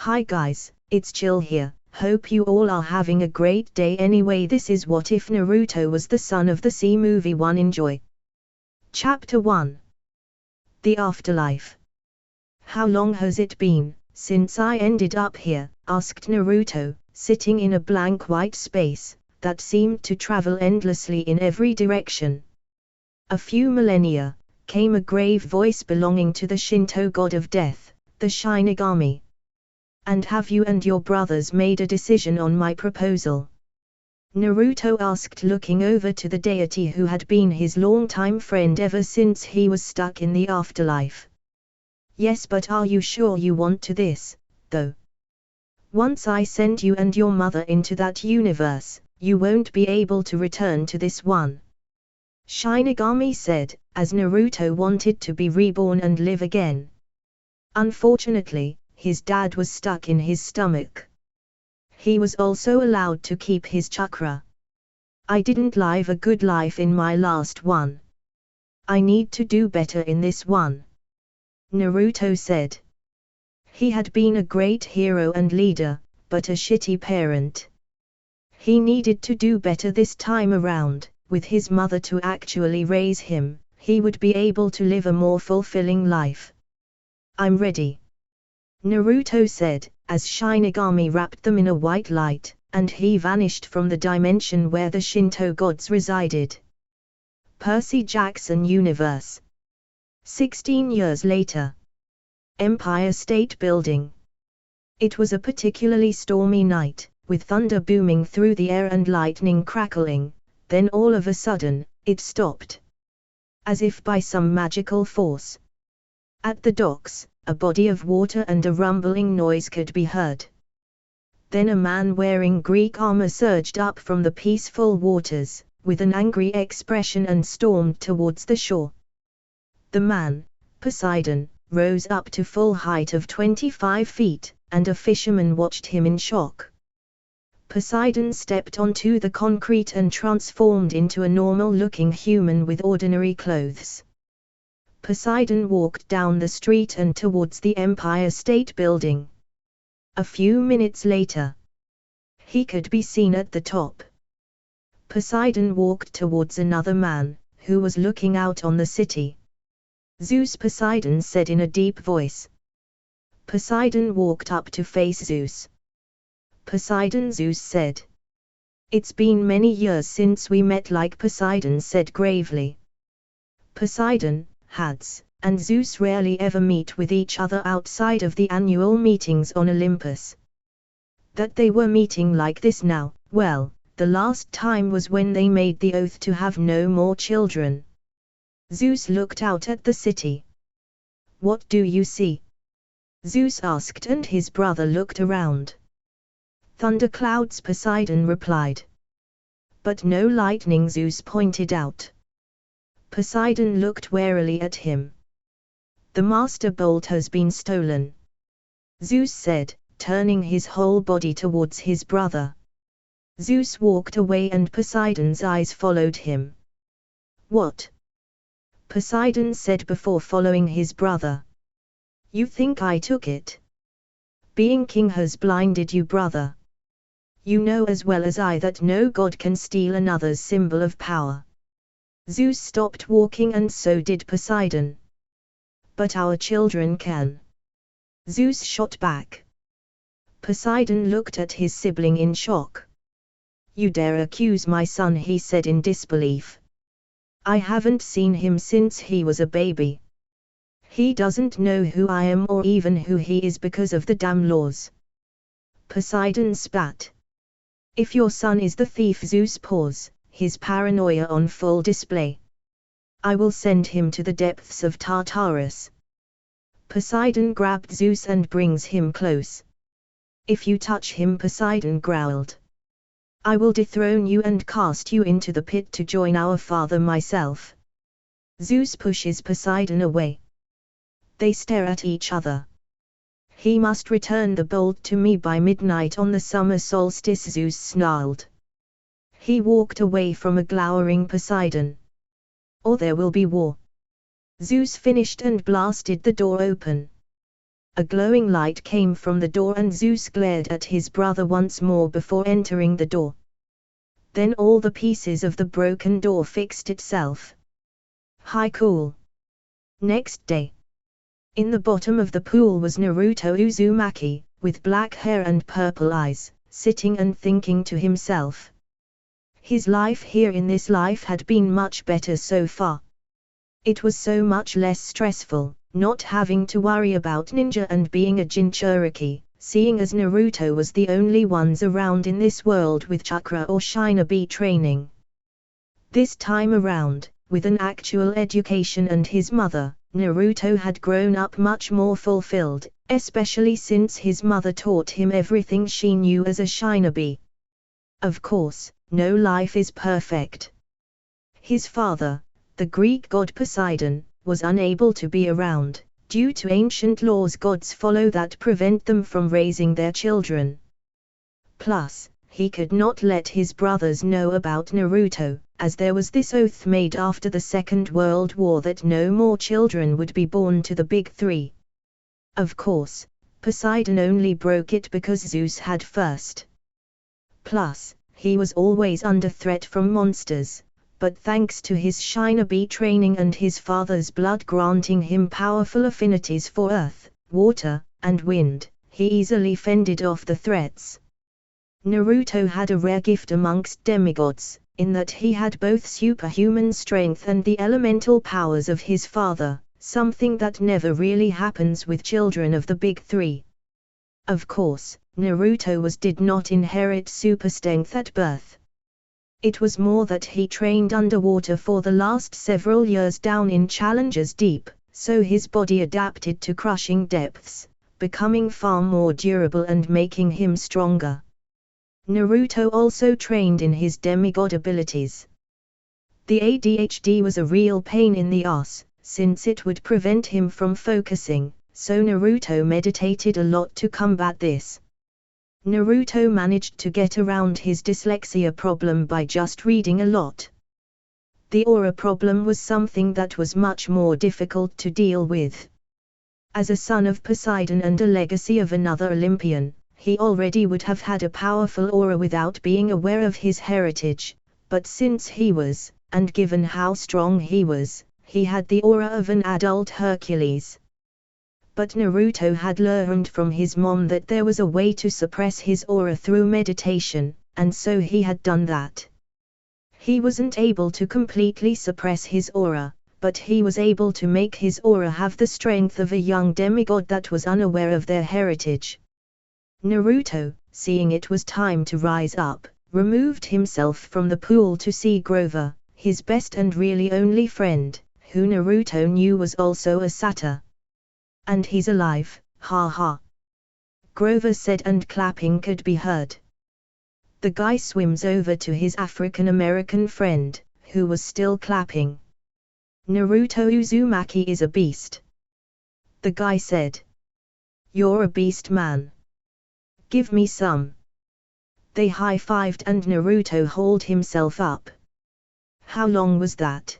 Hi guys, it's Chill here, hope you all are having a great day. Anyway, this is What If Naruto Was the Son of the Sea Movie 1. Enjoy. Chapter 1. The Afterlife. How long has it been since I ended up here? Asked Naruto, sitting in a blank white space that seemed to travel endlessly in every direction. A few millennia, came a grave voice belonging to the Shinto god of death, the Shinigami. And have you and your brothers made a decision on my proposal? Naruto asked, looking over to the deity who had been his longtime friend ever since he was stuck in the afterlife. Yes, but are you sure you want to this, though? Once I send you and your mother into that universe, you won't be able to return to this one. Shinigami said, as Naruto wanted to be reborn and live again. Unfortunately, his dad was stuck in his stomach. He was also allowed to keep his chakra. I didn't live a good life in my last one. I need to do better in this one. Naruto said. He had been a great hero and leader, but a shitty parent. He needed to do better this time around. With his mother to actually raise him, he would be able to live a more fulfilling life. I'm ready. Naruto said, as Shinigami wrapped them in a white light, and he vanished from the dimension where the Shinto gods resided. Percy Jackson Universe. 16 years later. Empire State Building. It was a particularly stormy night, with thunder booming through the air and lightning crackling. Then all of a sudden, it stopped. As if by some magical force. At the docks, a body of water and a rumbling noise could be heard. Then a man wearing Greek armor surged up from the peaceful waters, with an angry expression, and stormed towards the shore. The man, Poseidon, rose up to full height of 25 feet, and a fisherman watched him in shock. Poseidon stepped onto the concrete and transformed into a normal-looking human with ordinary clothes. Poseidon walked down the street and towards the Empire State Building. A few minutes later, he could be seen at the top. Poseidon walked towards another man, who was looking out on the city. Zeus, Poseidon said in a deep voice. Poseidon walked up to face Zeus. Poseidon, Zeus said. It's been many years since we met, like Poseidon said gravely. Poseidon, Hades, and Zeus rarely ever meet with each other outside of the annual meetings on Olympus. That they were meeting like this now, well, the last time was when they made the oath to have no more children. Zeus looked out at the city. What do you see? Zeus asked, and his brother looked around. Thunderclouds, Poseidon replied. But no lightning, Zeus pointed out. Poseidon looked warily at him. The Master Bolt has been stolen, Zeus said, turning his whole body towards his brother. Zeus walked away and Poseidon's eyes followed him. What? Poseidon said before following his brother. You think I took it? Being king has blinded you, brother. You know as well as I that no god can steal another's symbol of power. Zeus stopped walking, and so did Poseidon. But our children can. Zeus shot back. Poseidon looked at his sibling in shock. You dare accuse my son, he said in disbelief. I haven't seen him since he was a baby. He doesn't know who I am or even who he is because of the damn laws. Poseidon spat. If your son is the thief, Zeus paused, his paranoia on full display. I will send him to the depths of Tartarus. Poseidon grabbed Zeus and brings him close. If you touch him, Poseidon growled. I will dethrone you and cast you into the pit to join our father myself. Zeus pushes Poseidon away. They stare at each other. He must return the bolt to me by midnight on the summer solstice, Zeus snarled. He walked away from a glowering Poseidon. Or there will be war. Zeus finished and blasted the door open. A glowing light came from the door and Zeus glared at his brother once more before entering the door. Then all the pieces of the broken door fixed itself. Hi, cool. Next day. In the bottom of the pool was Naruto Uzumaki, with black hair and purple eyes, sitting and thinking to himself. His life here in this life had been much better so far. It was so much less stressful, not having to worry about ninja and being a Jinchuriki, seeing as Naruto was the only ones around in this world with chakra or shinobi training. This time around, with an actual education and his mother, Naruto had grown up much more fulfilled, especially since his mother taught him everything she knew as a shinobi. Of course, no life is perfect. His father, the Greek god Poseidon, was unable to be around, due to ancient laws gods follow that prevent them from raising their children. Plus, he could not let his brothers know about Naruto, as there was this oath made after the Second World War that no more children would be born to the Big Three. Of course, Poseidon only broke it because Zeus had first. Plus, he was always under threat from monsters, but thanks to his shinobi training and his father's blood granting him powerful affinities for earth, water, and wind, he easily fended off the threats. Naruto had a rare gift amongst demigods, in that he had both superhuman strength and the elemental powers of his father, something that never really happens with children of the Big Three. Of course, Naruto did not inherit super strength at birth. It was more that he trained underwater for the last several years down in Challenger's Deep, so his body adapted to crushing depths, becoming far more durable and making him stronger. Naruto also trained in his demigod abilities. The ADHD was a real pain in the ass, since it would prevent him from focusing, so Naruto meditated a lot to combat this. Naruto managed to get around his dyslexia problem by just reading a lot. The aura problem was something that was much more difficult to deal with. As a son of Poseidon and a legacy of another Olympian, he already would have had a powerful aura without being aware of his heritage, but since he was, and given how strong he was, he had the aura of an adult Hercules. But Naruto had learned from his mom that there was a way to suppress his aura through meditation, and so he had done that. He wasn't able to completely suppress his aura, but he was able to make his aura have the strength of a young demigod that was unaware of their heritage. Naruto, seeing it was time to rise up, removed himself from the pool to see Grover, his best and really only friend, who Naruto knew was also a satyr. And he's alive, ha ha. Grover said, and clapping could be heard. The guy swims over to his African American friend, who was still clapping. Naruto Uzumaki is a beast. The guy said. You're a beast, man. Give me some. They high-fived and Naruto hauled himself up. How long was that?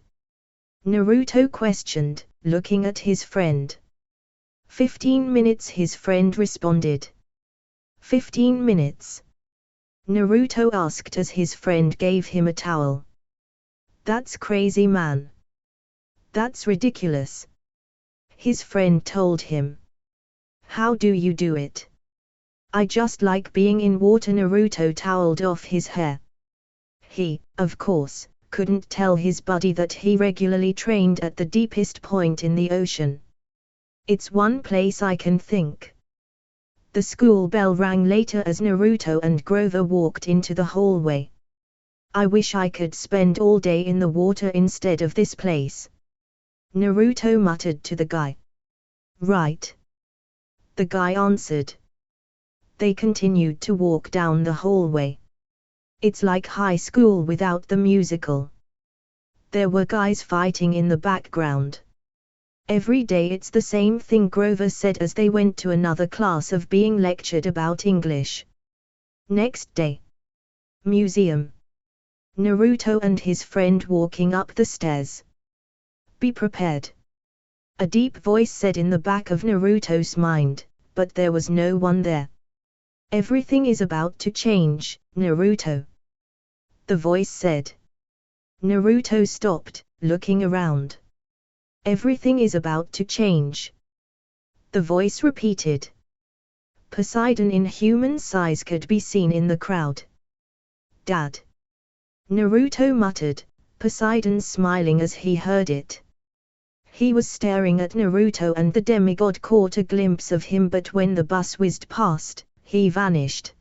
Naruto questioned, looking at his friend. 15 minutes, his friend responded. 15 minutes? Naruto asked as his friend gave him a towel. That's crazy, man. That's ridiculous. His friend told him. How do you do it? I just like being in water. Naruto toweled off his hair. He, of course, couldn't tell his buddy that he regularly trained at the deepest point in the ocean. It's one place I can think. The school bell rang later as Naruto and Grover walked into the hallway. I wish I could spend all day in the water instead of this place. Naruto muttered to the guy. Right. The guy answered. They continued to walk down the hallway. It's like high school without the musical. There were guys fighting in the background. Every day it's the same thing, Grover said as they went to another class of being lectured about English. Next day. Museum. Naruto and his friend walking up the stairs. Be prepared. A deep voice said in the back of Naruto's mind, but there was no one there. Everything is about to change, Naruto. The voice said. Naruto stopped, looking around. Everything is about to change. The voice repeated. Poseidon in human size could be seen in the crowd. Dad. Naruto muttered, Poseidon smiling as he heard it. He was staring at Naruto and the demigod caught a glimpse of him, but when the bus whizzed past, he vanished.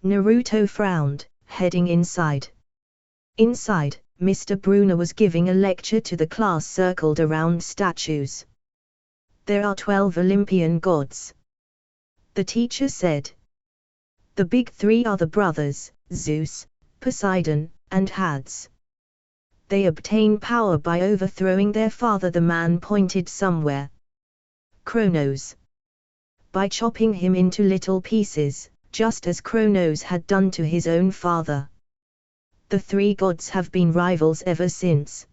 Naruto frowned, heading inside. Inside, Mr. Bruner was giving a lecture to the class circled around statues. There are 12 Olympian gods. The teacher said. The big three are the brothers, Zeus, Poseidon, and Hades. They obtain power by overthrowing their father. The man pointed somewhere. Kronos. By chopping him into little pieces, just as Kronos had done to his own father. The three gods have been rivals ever since.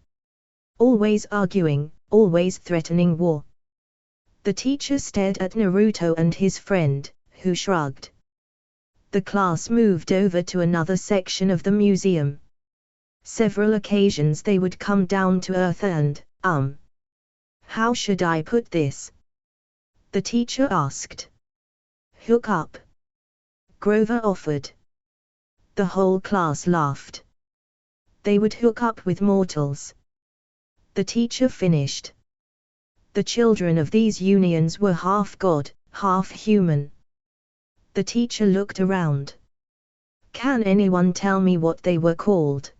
Always arguing, always threatening war. The teacher stared at Naruto and his friend, who shrugged. The class moved over to another section of the museum. Several occasions they would come down to earth and, how should I put this? The teacher asked. Hook up. Grover offered. The whole class laughed. They would hook up with mortals. The teacher finished. The children of these unions were half god, half human. The teacher looked around. Can anyone tell me what they were called?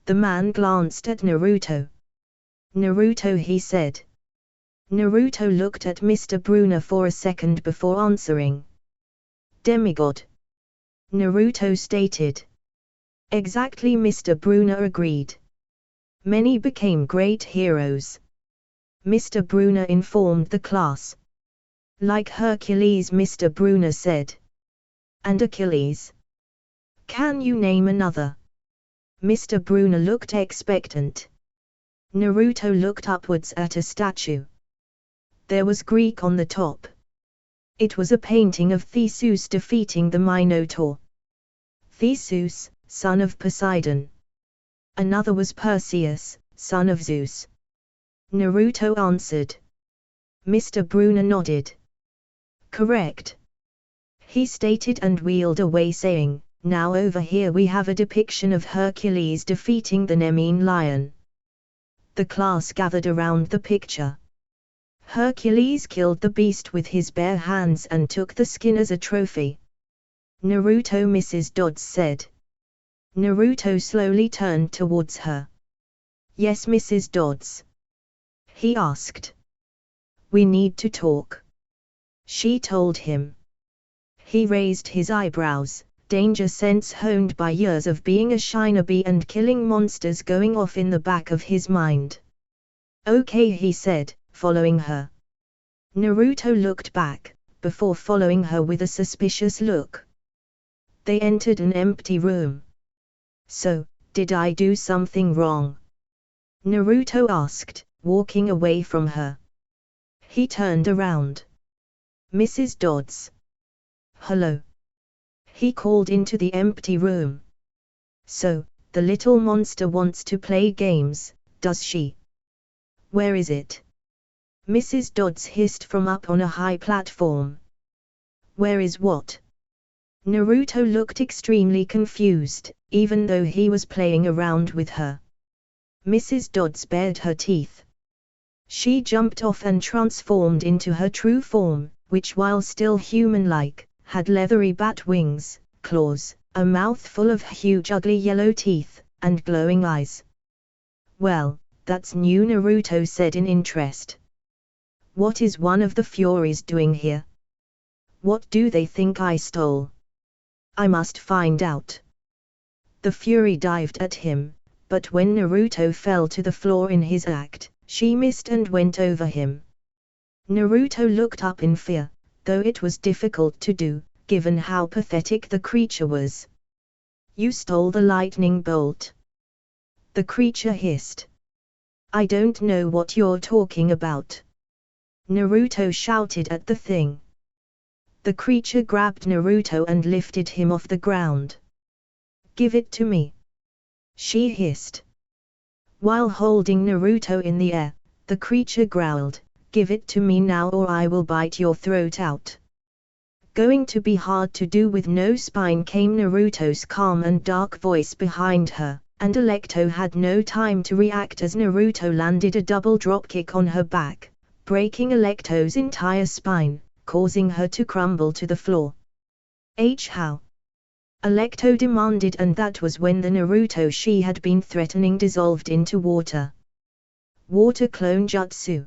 The man glanced at Naruto. Naruto, he said. Naruto looked at Mr. Bruner for a second before answering. Demigod. Naruto stated. Exactly, Mr. Bruner agreed. Many became great heroes. Mr. Bruner informed the class. Like Hercules, Mr. Bruner said. And Achilles. Can you name another? Mr. Bruner looked expectant. Naruto looked upwards at a statue. There was Greek on the top. It was a painting of Theseus defeating the Minotaur. Theseus, son of Poseidon. Another was Perseus, son of Zeus. Naruto answered. Mr. Bruner nodded. Correct. He stated and wheeled away saying, now over here we have a depiction of Hercules defeating the Nemean lion. The class gathered around the picture. Hercules killed the beast with his bare hands and took the skin as a trophy. Naruto, Mrs. Dodds said. Naruto slowly turned towards her. Yes, Mrs. Dodds. He asked. We need to talk. She told him. He raised his eyebrows, danger sense honed by years of being a shinobi and killing monsters going off in the back of his mind. Okay, he said, following her. Naruto looked back, before following her with a suspicious look. They entered an empty room. So, did I do something wrong? Naruto asked, walking away from her. He turned around. Mrs. Dodds. Hello. He called into the empty room. So, the little monster wants to play games, does she? Where is it? Mrs. Dodds hissed from up on a high platform. Where is what? Naruto looked extremely confused, even though he was playing around with her. Mrs. Dodds bared her teeth. She jumped off and transformed into her true form, which while still human-like, had leathery bat wings, claws, a mouth full of huge ugly yellow teeth, and glowing eyes. Well, that's new, Naruto said in interest. What is one of the Furies doing here? What do they think I stole? I must find out. The Fury dived at him, but when Naruto fell to the floor in his act, she missed and went over him. Naruto looked up in fear, though it was difficult to do, given how pathetic the creature was. You stole the lightning bolt. The creature hissed. I don't know what you're talking about. Naruto shouted at the thing. The creature grabbed Naruto and lifted him off the ground. Give it to me, she hissed. While holding Naruto in the air, the creature growled, give it to me now or I will bite your throat out. Going to be hard to do with no spine, came Naruto's calm and dark voice behind her, and Alecto had no time to react as Naruto landed a double dropkick on her back, breaking Alecto's entire spine, causing her to crumble to the floor. How? Alecto demanded, and that was when the Naruto she had been threatening dissolved into water. Water clone jutsu.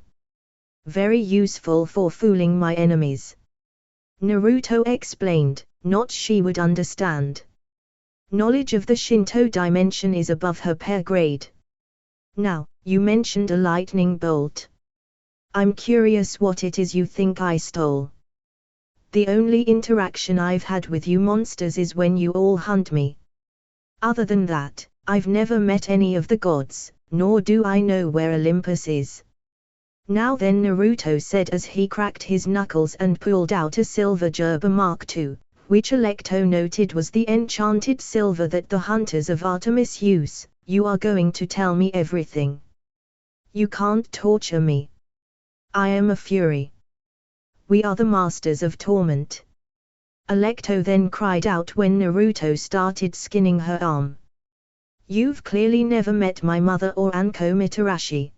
Very useful for fooling my enemies. Naruto explained, not she would understand. Knowledge of the Shinto dimension is above her pay grade. Now, you mentioned a lightning bolt. I'm curious what it is you think I stole. The only interaction I've had with you monsters is when you all hunt me. Other than that, I've never met any of the gods, nor do I know where Olympus is. Now then, Naruto said as he cracked his knuckles and pulled out a silver gerber Mark II, which Alecto noted was the enchanted silver that the hunters of Artemis use. You are going to tell me everything. You can't torture me. I am a fury. We are the masters of torment. Alecto then cried out when Naruto started skinning her arm. You've clearly never met my mother or Anko Mitarashi.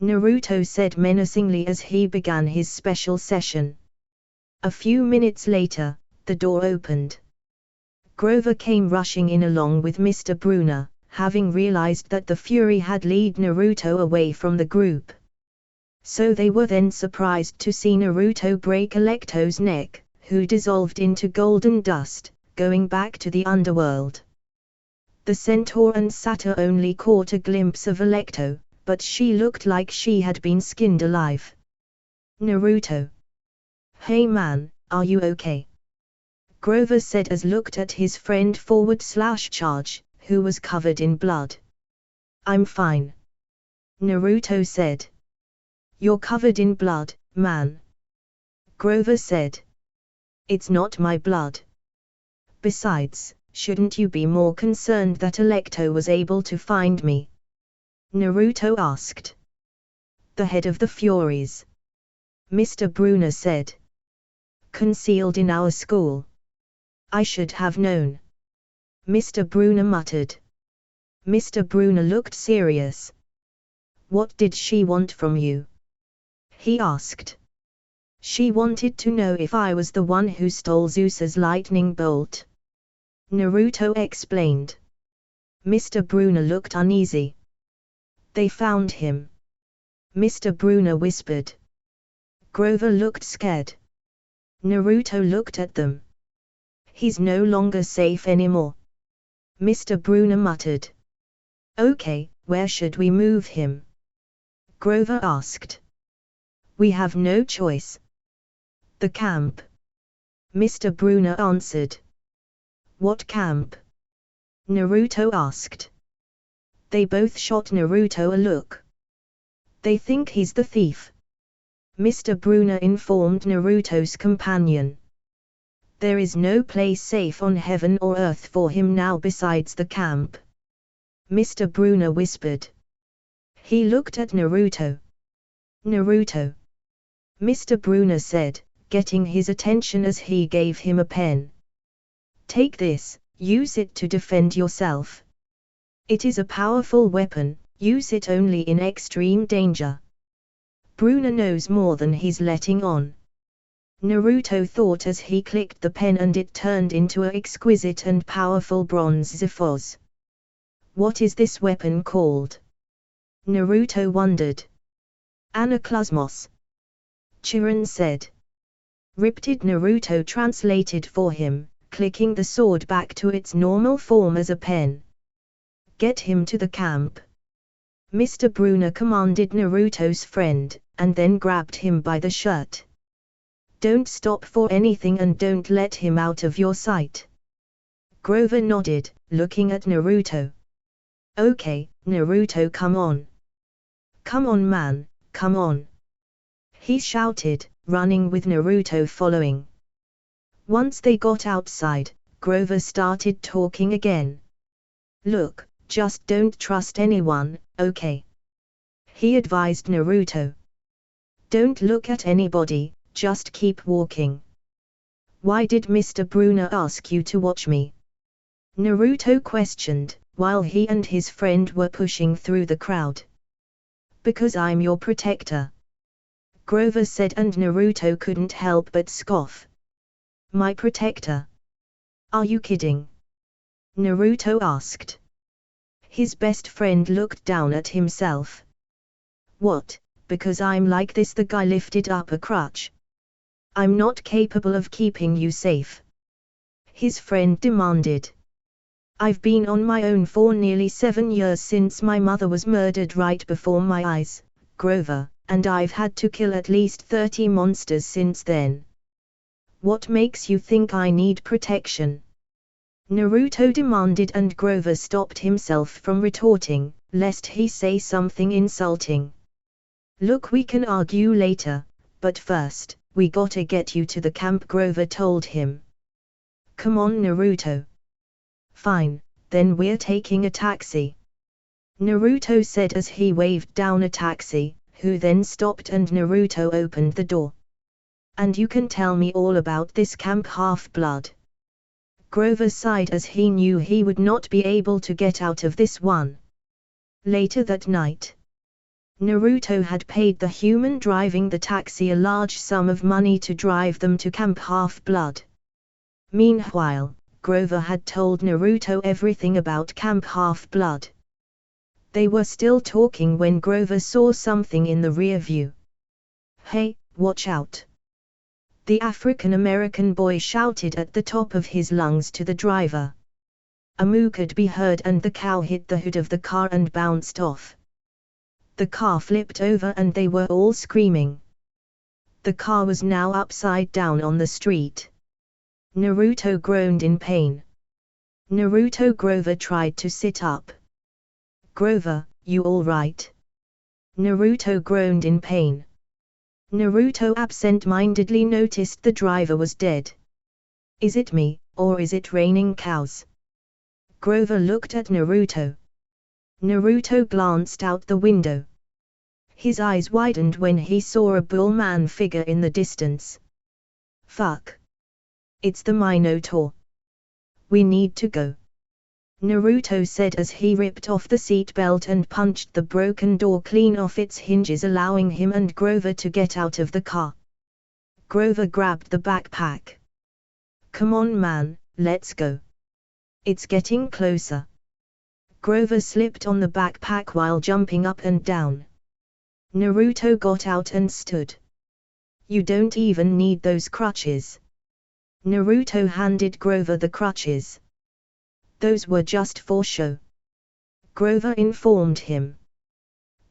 Naruto said menacingly as he began his special session. A few minutes later, the door opened. Grover came rushing in along with Mr. Brunner, having realized that the Fury had led Naruto away from the group. So they were then surprised to see Naruto break Alecto's neck, who dissolved into golden dust, going back to the underworld. The Centaur and Satyr only caught a glimpse of Alecto, but she looked like she had been skinned alive. Naruto. Hey man, are you okay? Grover said as looked at his friend /Charge, who was covered in blood. I'm fine. Naruto said. You're covered in blood, man. Grover said. It's not my blood. Besides, shouldn't you be more concerned that Alecto was able to find me? Naruto asked. The head of the Furies. Mr. Brunner said. Concealed in our school. I should have known. Mr. Brunner muttered. Mr. Brunner looked serious. What did she want from you? He asked. She wanted to know if I was the one who stole Zeus's lightning bolt. Naruto explained. Mr. Brunner looked uneasy. They found him. Mr. Brunner whispered. Grover looked scared. Naruto looked at them. He's no longer safe anymore. Mr. Brunner muttered. Okay, where should we move him? Grover asked. We have no choice. The camp. Mr. Brunner answered. What camp? Naruto asked. They both shot Naruto a look. They think he's the thief. Mr. Brunner informed Naruto's companion. There is no place safe on heaven or earth for him now besides the camp. Mr. Brunner whispered. He looked at Naruto. Naruto. Mr. Brunner said, getting his attention as he gave him a pen. Take this, use it to defend yourself. It is a powerful weapon, use it only in extreme danger. Brunner knows more than he's letting on. Naruto thought as he clicked the pen and it turned into an exquisite and powerful bronze Zephos. What is this weapon called? Naruto wondered. Anaklusmos. Chiron said. Riptid Naruto translated for him, clicking the sword back to its normal form as a pen. Get him to the camp. Mr. Brunner commanded Naruto's friend, and then grabbed him by the shirt. Don't stop for anything and don't let him out of your sight. Grover nodded, looking at Naruto. Okay, Naruto, come on. Come on man, come on! He shouted, running with Naruto following. Once they got outside, Grover started talking again. Look, just don't trust anyone, okay? He advised Naruto. Don't look at anybody, just keep walking. Why did Mr. Bruner ask you to watch me? Naruto questioned, while he and his friend were pushing through the crowd. Because I'm your protector, Grover said, and Naruto couldn't help but scoff. My protector? Are you kidding? Naruto asked. His best friend looked down at himself. What, because I'm like this? The guy lifted up a crutch. I'm not capable of keeping you safe, his friend demanded. I've been on my own for nearly 7 years since my mother was murdered right before my eyes, Grover, and I've had to kill at least 30 monsters since then. What makes you think I need protection? Naruto demanded, and Grover stopped himself from retorting, lest he say something insulting. Look, we can argue later, but first, we gotta get you to the camp, Grover told him. Come on Naruto. Fine, then we're taking a taxi, Naruto said as he waved down a taxi, who then stopped and Naruto opened the door. And you can tell me all about this camp, Half-Blood. Grover sighed as he knew he would not be able to get out of this one. Later that night, Naruto had paid the human driving the taxi a large sum of money to drive them to Camp Half-Blood. Meanwhile, Grover had told Naruto everything about Camp Half-Blood. They were still talking when Grover saw something in the rear view. Hey, watch out! The African-American boy shouted at the top of his lungs to the driver. A moo could be heard and the cow hit the hood of the car and bounced off. The car flipped over and they were all screaming. The car was now upside down on the street. Naruto groaned in pain. Grover tried to sit up. Grover, you all right? Naruto groaned in pain. Naruto absent-mindedly noticed the driver was dead. Is it me, or is it raining cows? Grover looked at Naruto. Naruto glanced out the window. His eyes widened when he saw a bullman figure in the distance. Fuck! It's the Minotaur. We need to go, Naruto said as he ripped off the seatbelt and punched the broken door clean off its hinges, allowing him and Grover to get out of the car. Grover grabbed the backpack. Come on man, let's go. It's getting closer. Grover slipped on the backpack while jumping up and down. Naruto got out and stood. You don't even need those crutches. Naruto handed Grover the crutches. Those were just for show, Grover informed him.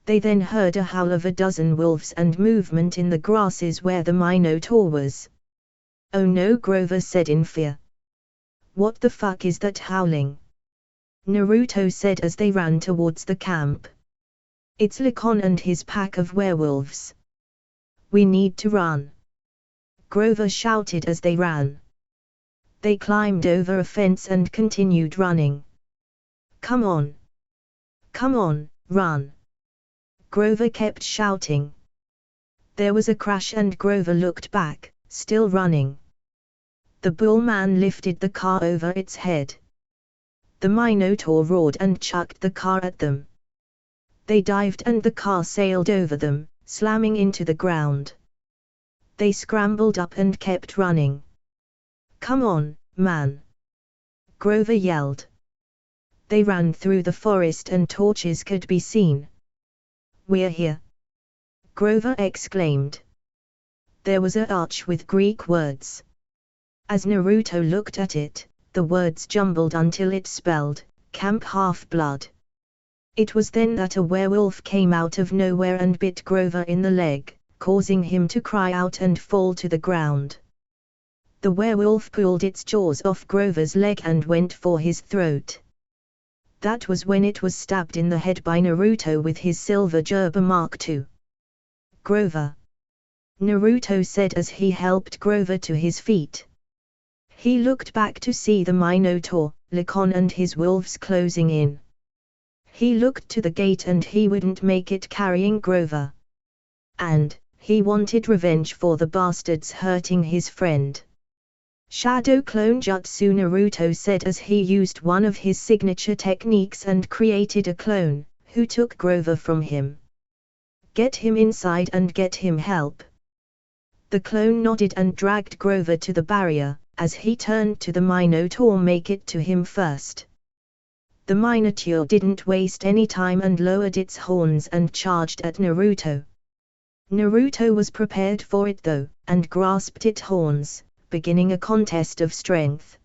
They then heard a howl of a dozen wolves and movement in the grasses where the Minotaur was. Oh no, Grover said in fear. What the fuck is that howling? Naruto said as they ran towards the camp. It's Lacon and his pack of werewolves. We need to run, Grover shouted as they ran. They climbed over a fence and continued running. Come on! Come on, run! Grover kept shouting. There was a crash and Grover looked back, still running. The bullman lifted the car over its head. The Minotaur roared and chucked the car at them. They dived and the car sailed over them, slamming into the ground. They scrambled up and kept running. Come on, man! Grover yelled. They ran through the forest and torches could be seen. We're here! Grover exclaimed. There was an arch with Greek words. As Naruto looked at it, the words jumbled until it spelled, Camp Half-Blood. It was then that a werewolf came out of nowhere and bit Grover in the leg, causing him to cry out and fall to the ground. The werewolf pulled its jaws off Grover's leg and went for his throat. That was when it was stabbed in the head by Naruto with his silver gerber Mark II. Grover. Naruto said as he helped Grover to his feet. He looked back to see the Minotaur, Licon and his wolves closing in. He looked to the gate and he wouldn't make it carrying Grover. And he wanted revenge for the bastards hurting his friend. Shadow Clone Jutsu, Naruto said as he used one of his signature techniques and created a clone, who took Grover from him. Get him inside and get him help. The clone nodded and dragged Grover to the barrier, as he turned to the Minotaur, make it to him first. The Minotaur didn't waste any time and lowered its horns and charged at Naruto. Naruto was prepared for it though, and grasped its horns, beginning a contest of strength.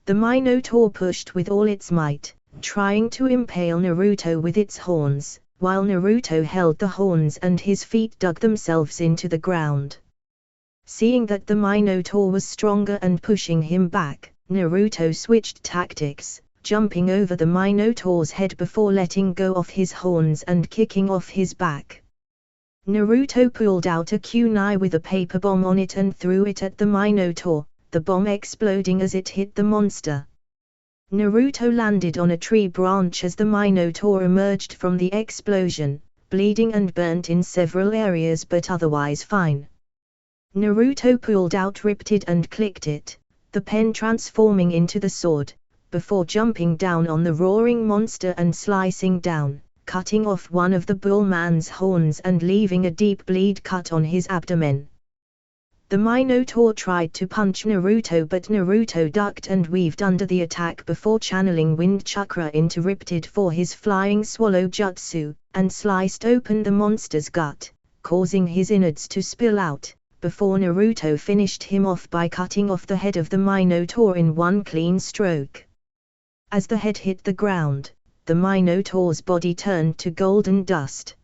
The Minotaur pushed with all its might, trying to impale Naruto with its horns, while Naruto held the horns and his feet dug themselves into the ground. Seeing that the Minotaur was stronger and pushing him back, Naruto switched tactics, jumping over the Minotaur's head before letting go of his horns and kicking off his back. Naruto pulled out a kunai with a paper bomb on it and threw it at the Minotaur, the bomb exploding as it hit the monster. Naruto landed on a tree branch as the Minotaur emerged from the explosion, bleeding and burnt in several areas but otherwise fine. Naruto pulled out, ripped it and clicked it, the pen transforming into the sword, before jumping down on the roaring monster and slicing down, cutting off one of the bullman's horns and leaving a deep bleed cut on his abdomen. The Minotaur tried to punch Naruto but Naruto ducked and weaved under the attack before channeling wind chakra into Riptide for his flying swallow jutsu, and sliced open the monster's gut, causing his innards to spill out, before Naruto finished him off by cutting off the head of the Minotaur in one clean stroke. As the head hit the ground, the Minotaur's body turned to golden dust.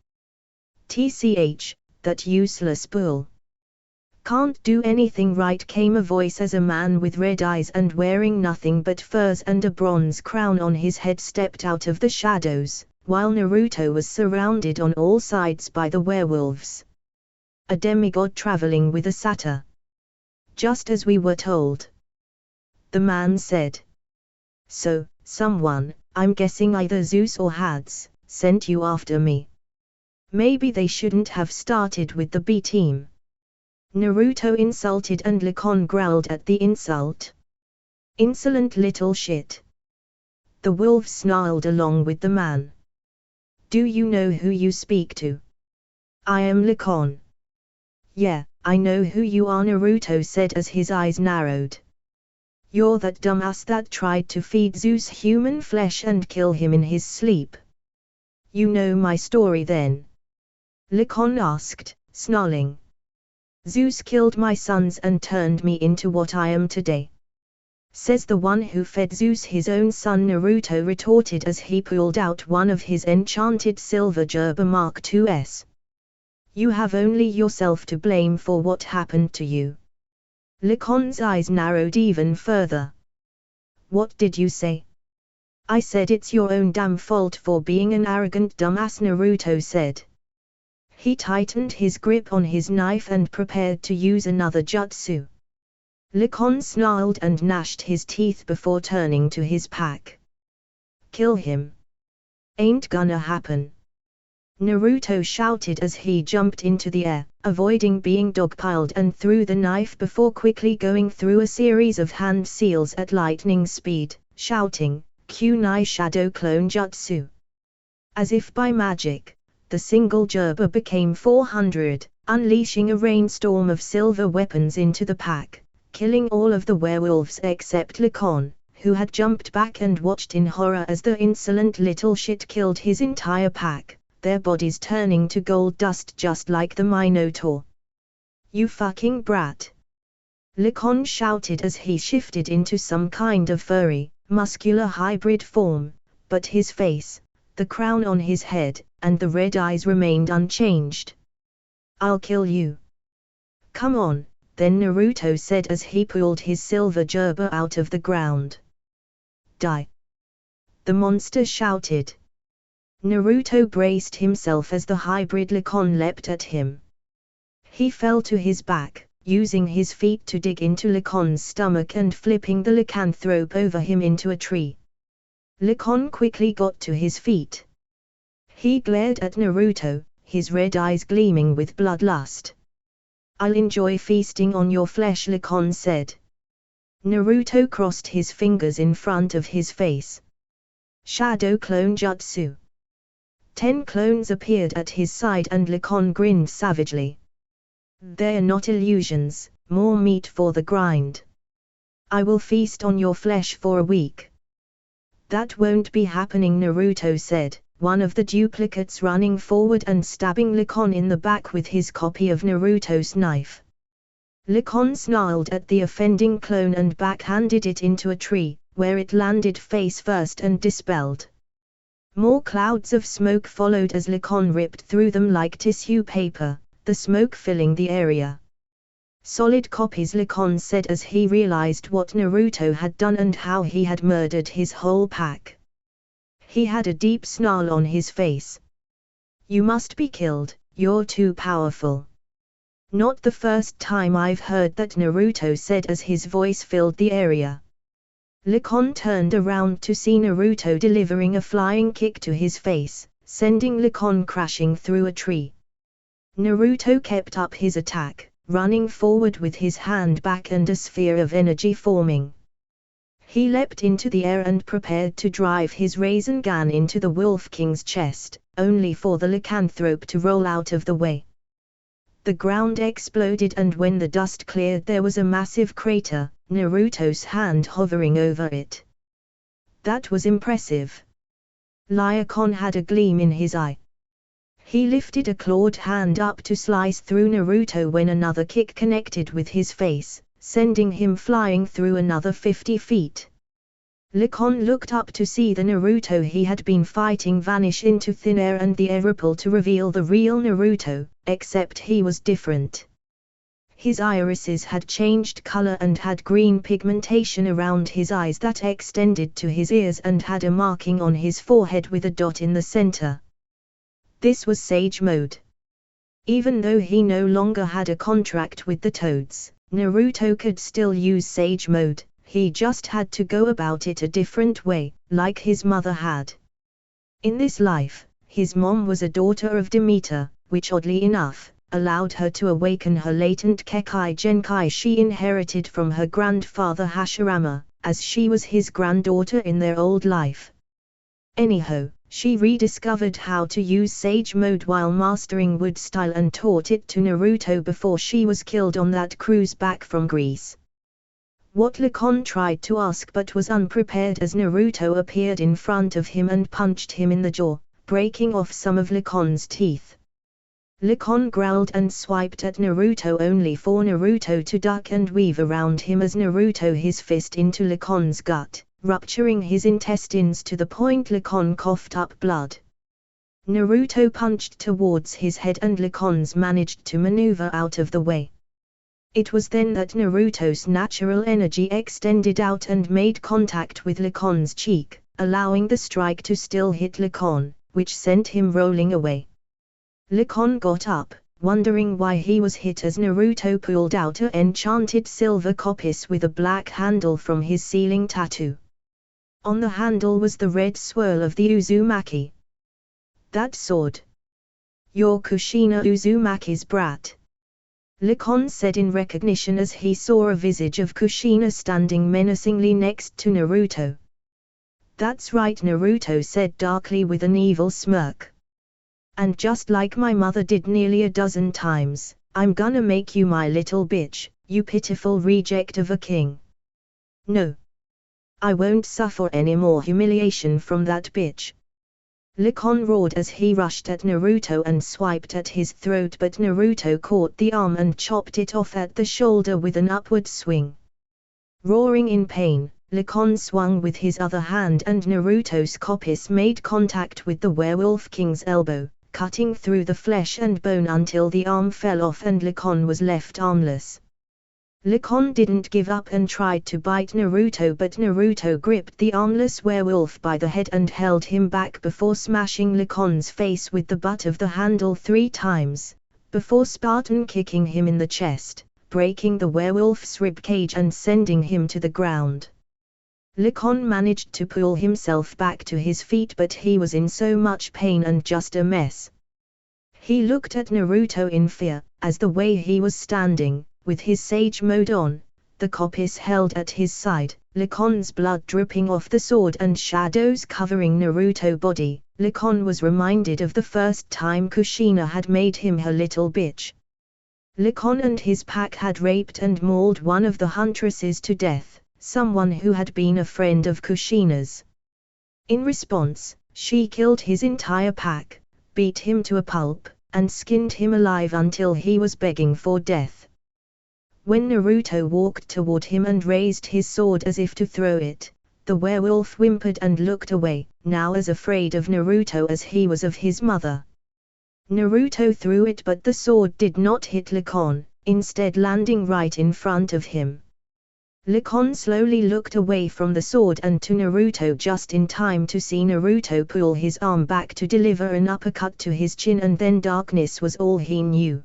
"Tch, that useless bull. Can't do anything right," came a voice as a man with red eyes and wearing nothing but furs and a bronze crown on his head stepped out of the shadows, while Naruto was surrounded on all sides by the werewolves. "A demigod traveling with a satyr. Just as we were told," the man said. "So, someone, I'm guessing either Zeus or Hades, sent you after me. Maybe they shouldn't have started with the B team." Naruto insulted and Licon growled at the insult. "Insolent little shit." The wolf snarled along with the man. "Do you know who you speak to?" "I am Licon." "Yeah, I know who you are," Naruto said as his eyes narrowed. "You're that dumbass that tried to feed Zeus human flesh and kill him in his sleep." "You know my story then?" Licon asked, snarling. "Zeus killed my sons and turned me into what I am today. Says the one who fed Zeus his own son," Naruto retorted as he pulled out one of his enchanted silver gerber Mark II's. "You have only yourself to blame for what happened to you." Licon's eyes narrowed even further. "What did you say?" "I said it's your own damn fault for being an arrogant dumbass," Naruto said. He tightened his grip on his knife and prepared to use another jutsu. Licon snarled and gnashed his teeth before turning to his pack. "Kill him. Ain't gonna happen," Naruto shouted as he jumped into the air, avoiding being dogpiled and threw the knife before quickly going through a series of hand seals at lightning speed, shouting, "Kunai Shadow Clone Jutsu." As if by magic, the single gerber became 400, unleashing a rainstorm of silver weapons into the pack, killing all of the werewolves except Licon, who had jumped back and watched in horror as the insolent little shit killed his entire pack, their bodies turning to gold dust just like the Minotaur. "You fucking brat!" Licon shouted as he shifted into some kind of furry, muscular hybrid form, but his face, the crown on his head, and the red eyes remained unchanged. "I'll kill you." "Come on," then Naruto said as he pulled his silver gerber out of the ground. "Die. the monster shouted. Naruto braced himself as the hybrid Licon leapt at him. He fell to his back, using his feet to dig into Licon's stomach and flipping the lycanthrope over him into a tree. Licon quickly got to his feet. He glared at Naruto, his red eyes gleaming with bloodlust. "I'll enjoy feasting on your flesh," Licon said. Naruto crossed his fingers in front of his face. Shadow Clone Jutsu. 10 clones appeared at his side and Licon grinned savagely. "They're not illusions, more meat for the grind. I will feast on your flesh for a week." "That won't be happening," Naruto said, one of the duplicates running forward and stabbing Licon in the back with his copy of Naruto's knife. Licon snarled at the offending clone and backhanded it into a tree, where it landed face first and dispelled. More clouds of smoke followed as Licon ripped through them like tissue paper, the smoke filling the area. "Solid copies," Licon said as he realized what Naruto had done and how he had murdered his whole pack. He had a deep snarl on his face. "You must be killed, you're too powerful." "Not the first time I've heard that," Naruto said as his voice filled the area. Licon turned around to see Naruto delivering a flying kick to his face, sending Licon crashing through a tree. Naruto kept up his attack, running forward with his hand back and a sphere of energy forming. He leapt into the air and prepared to drive his Rasengan into the Wolf King's chest, only for the lycanthrope to roll out of the way. The ground exploded and when the dust cleared there was a massive crater, Naruto's hand hovering over it. That was impressive. Licon had a gleam in his eye. He lifted a clawed hand up to slice through Naruto when another kick connected with his face, sending him flying through another 50 feet. Licon looked up to see the Naruto he had been fighting vanish into thin air and the air ripple to reveal the real Naruto, except he was different. His irises had changed color and had green pigmentation around his eyes that extended to his ears and had a marking on his forehead with a dot in the center. This was Sage Mode. Even though he no longer had a contract with the Toads, Naruto could still use Sage Mode, he just had to go about it a different way, like his mother had. In this life, his mom was a daughter of Demeter, which oddly enough, allowed her to awaken her latent Kekai Genkai she inherited from her grandfather Hashirama, as she was his granddaughter in their old life. Anyhow, she rediscovered how to use Sage Mode while mastering Wood Style and taught it to Naruto before she was killed on that cruise back from Greece. What Licon tried to ask but was unprepared as Naruto appeared in front of him and punched him in the jaw, breaking off some of Licon's teeth. Licon growled and swiped at Naruto only for Naruto to duck and weave around him as Naruto his fist into Licon's gut, rupturing his intestines to the point Licon coughed up blood. Naruto punched towards his head and Licon's managed to maneuver out of the way. It was then that Naruto's natural energy extended out and made contact with Licon's cheek, allowing the strike to still hit Licon, which sent him rolling away. Licon got up, wondering why he was hit as Naruto pulled out an enchanted silver coppice with a black handle from his ceiling tattoo. On the handle was the red swirl of the Uzumaki. "That sword. You're Kushina Uzumaki's brat," Licon said in recognition as he saw a visage of Kushina standing menacingly next to Naruto. "That's right," Naruto said darkly with an evil smirk. "And just like my mother did nearly a dozen times, I'm gonna make you my little bitch, you pitiful reject of a king. No. I won't suffer any more humiliation from that bitch." Licon roared as he rushed at Naruto and swiped at his throat but Naruto caught the arm and chopped it off at the shoulder with an upward swing. Roaring in pain, Licon swung with his other hand and Naruto's coppice made contact with the Werewolf King's elbow, cutting through the flesh and bone until the arm fell off and Licon was left armless. Licon didn't give up and tried to bite Naruto, but Naruto gripped the armless werewolf by the head and held him back before smashing Licon's face with the butt of the handle 3 times, before Spartan kicking him in the chest, breaking the werewolf's ribcage and sending him to the ground. Licon managed to pull himself back to his feet, but he was in so much pain and just a mess. He looked at Naruto in fear, as the way he was standing, with his sage mode on, the coppice held at his side, Licon's blood dripping off the sword and shadows covering Naruto's body, Licon was reminded of the first time Kushina had made him her little bitch. Licon and his pack had raped and mauled one of the huntresses to death, someone who had been a friend of Kushina's. In response, she killed his entire pack, beat him to a pulp, and skinned him alive until he was begging for death. When Naruto walked toward him and raised his sword as if to throw it, the werewolf whimpered and looked away, now as afraid of Naruto as he was of his mother. Naruto threw it, but the sword did not hit Licon, instead landing right in front of him. Licon slowly looked away from the sword and to Naruto just in time to see Naruto pull his arm back to deliver an uppercut to his chin, and then darkness was all he knew.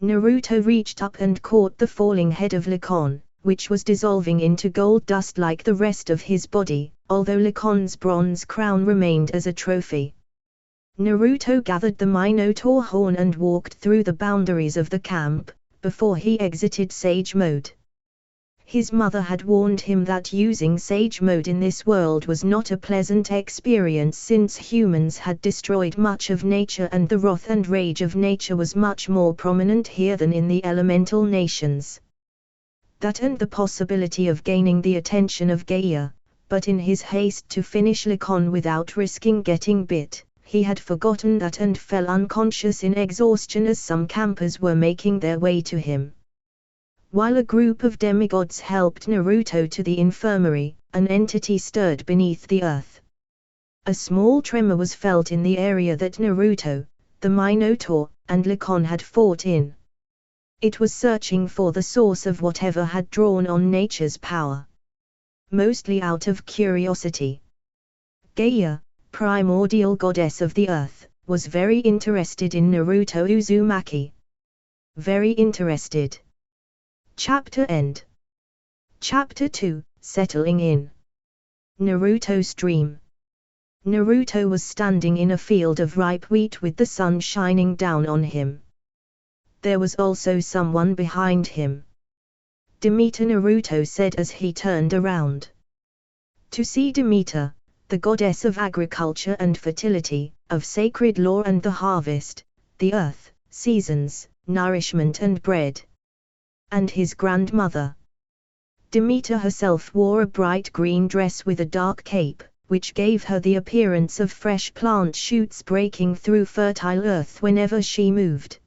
Naruto reached up and caught the falling head of Licon, which was dissolving into gold dust like the rest of his body, although Licon's bronze crown remained as a trophy. Naruto gathered the Minotaur horn and walked through the boundaries of the camp, before he exited Sage Mode. His mother had warned him that using Sage Mode in this world was not a pleasant experience, since humans had destroyed much of nature and the wrath and rage of nature was much more prominent here than in the elemental nations. That and the possibility of gaining the attention of Gaia, but in his haste to finish Licon without risking getting bit, he had forgotten that and fell unconscious in exhaustion as some campers were making their way to him. While a group of demigods helped Naruto to the infirmary, an entity stirred beneath the earth. A small tremor was felt in the area that Naruto, the Minotaur, and Licon had fought in. It was searching for the source of whatever had drawn on nature's power. Mostly out of curiosity. Gaia, primordial goddess of the earth, was very interested in Naruto Uzumaki. Very interested. Chapter End. Chapter 2, Settling In. Naruto's Dream. Naruto was standing in a field of ripe wheat with the sun shining down on him. There was also someone behind him. Demeter, Naruto said as he turned around. To see Demeter, the goddess of agriculture and fertility, of sacred law and the harvest, the earth, seasons, nourishment and bread. And his grandmother. Demeter herself wore a bright green dress with a dark cape, which gave her the appearance of fresh plant shoots breaking through fertile earth whenever she moved.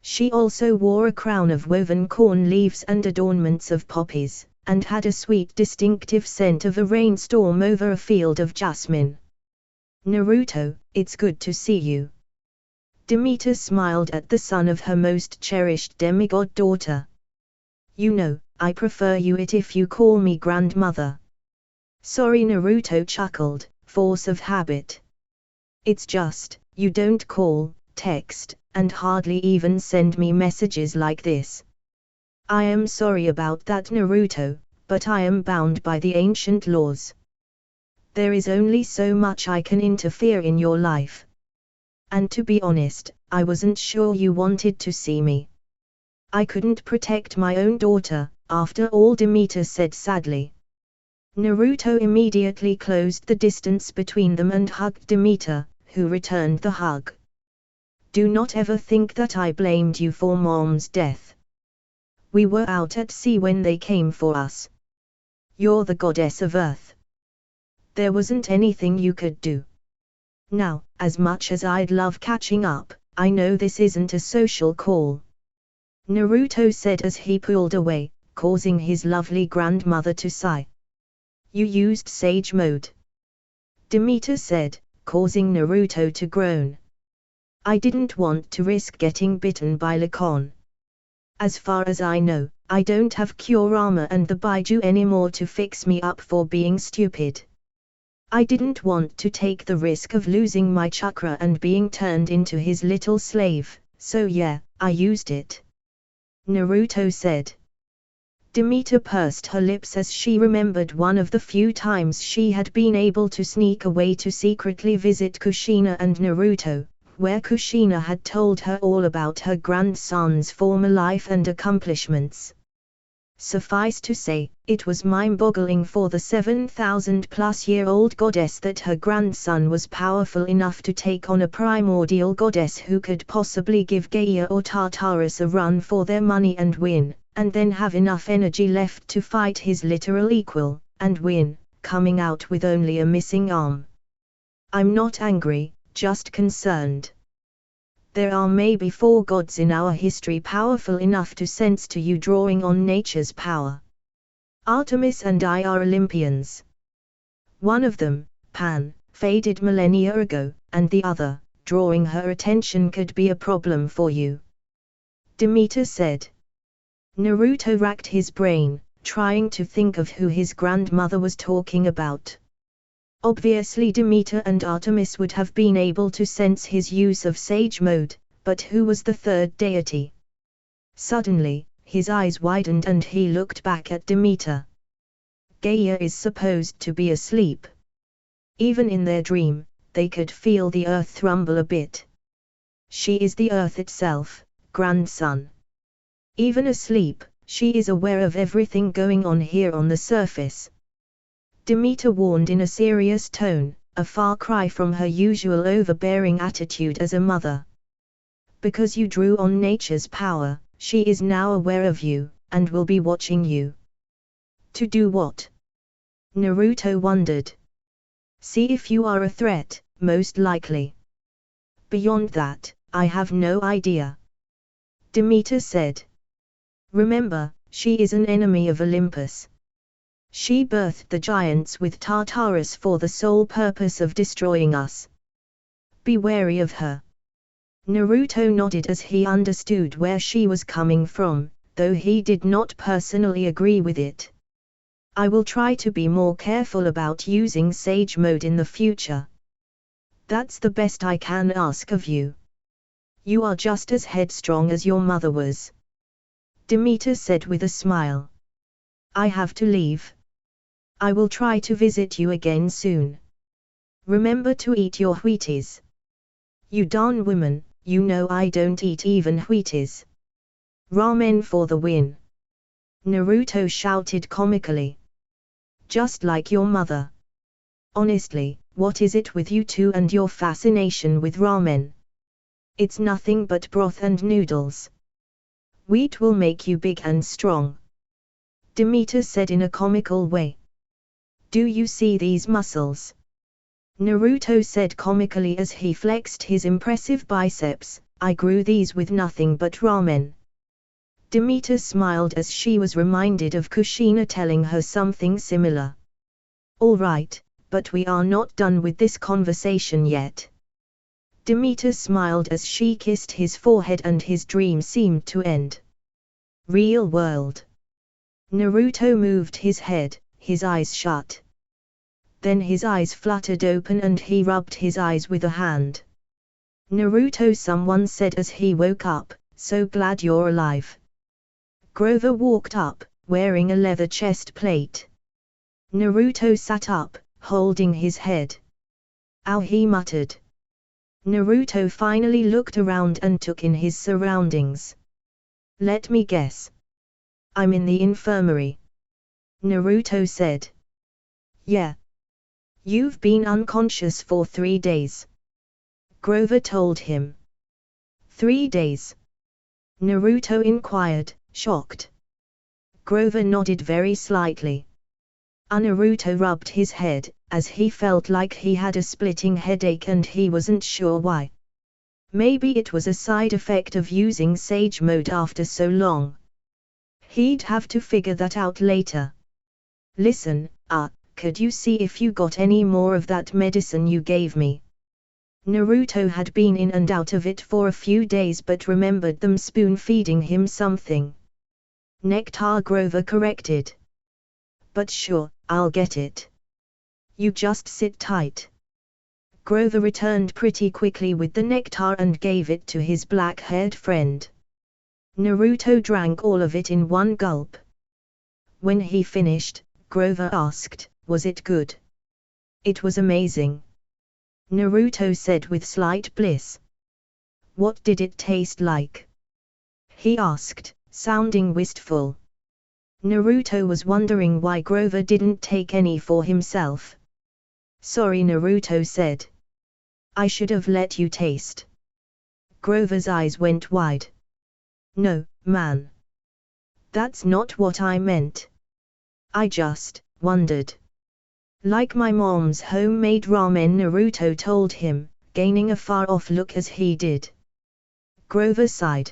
She also wore a crown of woven corn leaves and adornments of poppies, and had a sweet distinctive scent of a rainstorm over a field of jasmine. Naruto, it's good to see you. Demeter smiled at the son of her most cherished demigod daughter. You know, I prefer you if you call me grandmother. Sorry, Naruto chuckled, force of habit. It's just, you don't call, text, and hardly even send me messages like this. I am sorry about that, Naruto, but I am bound by the ancient laws. There is only so much I can interfere in your life. And to be honest, I wasn't sure you wanted to see me. I couldn't protect my own daughter, after all, Demeter said sadly. Naruto immediately closed the distance between them and hugged Demeter, who returned the hug. Do not ever think that I blamed you for Mom's death. We were out at sea when they came for us. You're the goddess of earth. There wasn't anything you could do. Now, as much as I'd love catching up, I know this isn't a social call. Naruto said as he pulled away, causing his lovely grandmother to sigh. You used Sage Mode. Demeter said, causing Naruto to groan. I didn't want to risk getting bitten by Licon. As far as I know, I don't have Kurama and the Baiju anymore to fix me up for being stupid. I didn't want to take the risk of losing my chakra and being turned into his little slave, so yeah, I used it," Naruto said. Demeter pursed her lips as she remembered one of the few times she had been able to sneak away to secretly visit Kushina and Naruto, where Kushina had told her all about her grandson's former life and accomplishments. Suffice to say, it was mind-boggling for the 7,000-plus-year-old goddess that her grandson was powerful enough to take on a primordial goddess who could possibly give Gaia or Tartarus a run for their money and win, and then have enough energy left to fight his literal equal, and win, coming out with only a missing arm. "I'm not angry, just concerned. There are maybe 4 gods in our history powerful enough to sense to you drawing on nature's power. Artemis and I are Olympians. One of them, Pan, faded millennia ago, and the other, drawing her attention could be a problem for you," Demeter said. Naruto racked his brain, trying to think of who his grandmother was talking about. Obviously Demeter and Artemis would have been able to sense his use of Sage Mode, but who was the third deity? Suddenly, his eyes widened and he looked back at Demeter. Gaia is supposed to be asleep. Even in their dream, they could feel the earth rumble a bit. She is the earth itself, grandson. Even asleep, she is aware of everything going on here on the surface. Demeter warned in a serious tone, a far cry from her usual overbearing attitude as a mother. Because you drew on nature's power, she is now aware of you, and will be watching you. To do what? Naruto wondered. See if you are a threat, most likely. Beyond that, I have no idea, Demeter said. Remember, she is an enemy of Olympus. She birthed the giants with Tartarus for the sole purpose of destroying us. Be wary of her. Naruto nodded as he understood where she was coming from, though he did not personally agree with it. I will try to be more careful about using Sage Mode in the future. That's the best I can ask of you. You are just as headstrong as your mother was, Demeter said with a smile. I have to leave. I will try to visit you again soon. Remember to eat your Wheaties. You darn woman, you know I don't eat even Wheaties. Ramen for the win, Naruto shouted comically. Just like your mother. Honestly, what is it with you two and your fascination with ramen? It's nothing but broth and noodles. Wheat will make you big and strong, Demeter said in a comical way. Do you see these muscles? Naruto said comically as he flexed his impressive biceps. I grew these with nothing but ramen. Demeter smiled as she was reminded of Kushina telling her something similar. All right, but we are not done with this conversation yet. Demeter smiled as she kissed his forehead and his dream seemed to end. Real world. Naruto moved his head, his eyes shut. Then his eyes fluttered open and he rubbed his eyes with a hand. Naruto, someone said as he woke up, so glad you're alive. Grover walked up, wearing a leather chest plate. Naruto sat up, holding his head. Ow, he muttered. Naruto finally looked around and took in his surroundings. Let me guess. I'm in the infirmary, Naruto said. Yeah. You've been unconscious for 3 days, Grover told him. 3 days? Naruto inquired, shocked. Grover nodded very slightly. Naruto rubbed his head, as he felt like he had a splitting headache and he wasn't sure why. Maybe it was a side effect of using Sage Mode after so long. He'd have to figure that out later. Listen, could you see if you got any more of that medicine you gave me? Naruto had been in and out of it for a few days but remembered them spoon-feeding him something. Nectar, Grover corrected. But sure, I'll get it. You just sit tight. Grover returned pretty quickly with the nectar and gave it to his black-haired friend. Naruto drank all of it in one gulp. When he finished, Grover asked, "Was it good?" "It was amazing," Naruto said with slight bliss. "What did it taste like?" he asked, sounding wistful. Naruto was wondering why Grover didn't take any for himself. "Sorry," Naruto said. "I should have let you taste." Grover's eyes went wide. "No, man. That's not what I meant. I just wondered." "Like my mom's homemade ramen," Naruto told him, gaining a far-off look as he did. Grover sighed.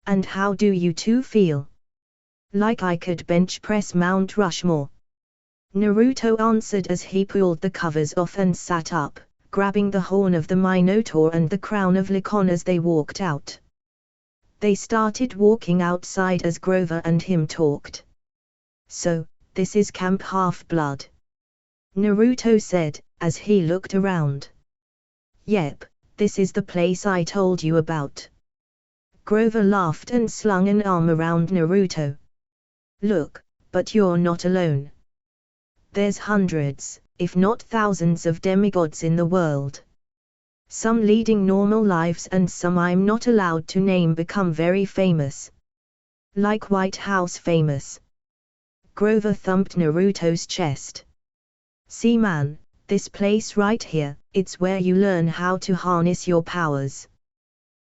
"And how do you two feel?" "Like I could bench press Mount Rushmore," Naruto answered as he pulled the covers off and sat up, grabbing the horn of the Minotaur and the crown of Lycon as they walked out. They started walking outside as Grover and him talked. "So, this is Camp Half-Blood," Naruto said, as he looked around. "Yep, this is the place I told you about." Grover laughed and slung an arm around Naruto. "Look, but you're not alone. There's hundreds, if not thousands of demigods in the world. Some leading normal lives and some I'm not allowed to name become very famous. Like White House famous." Grover thumped Naruto's chest. "See man, this place right here, it's where you learn how to harness your powers.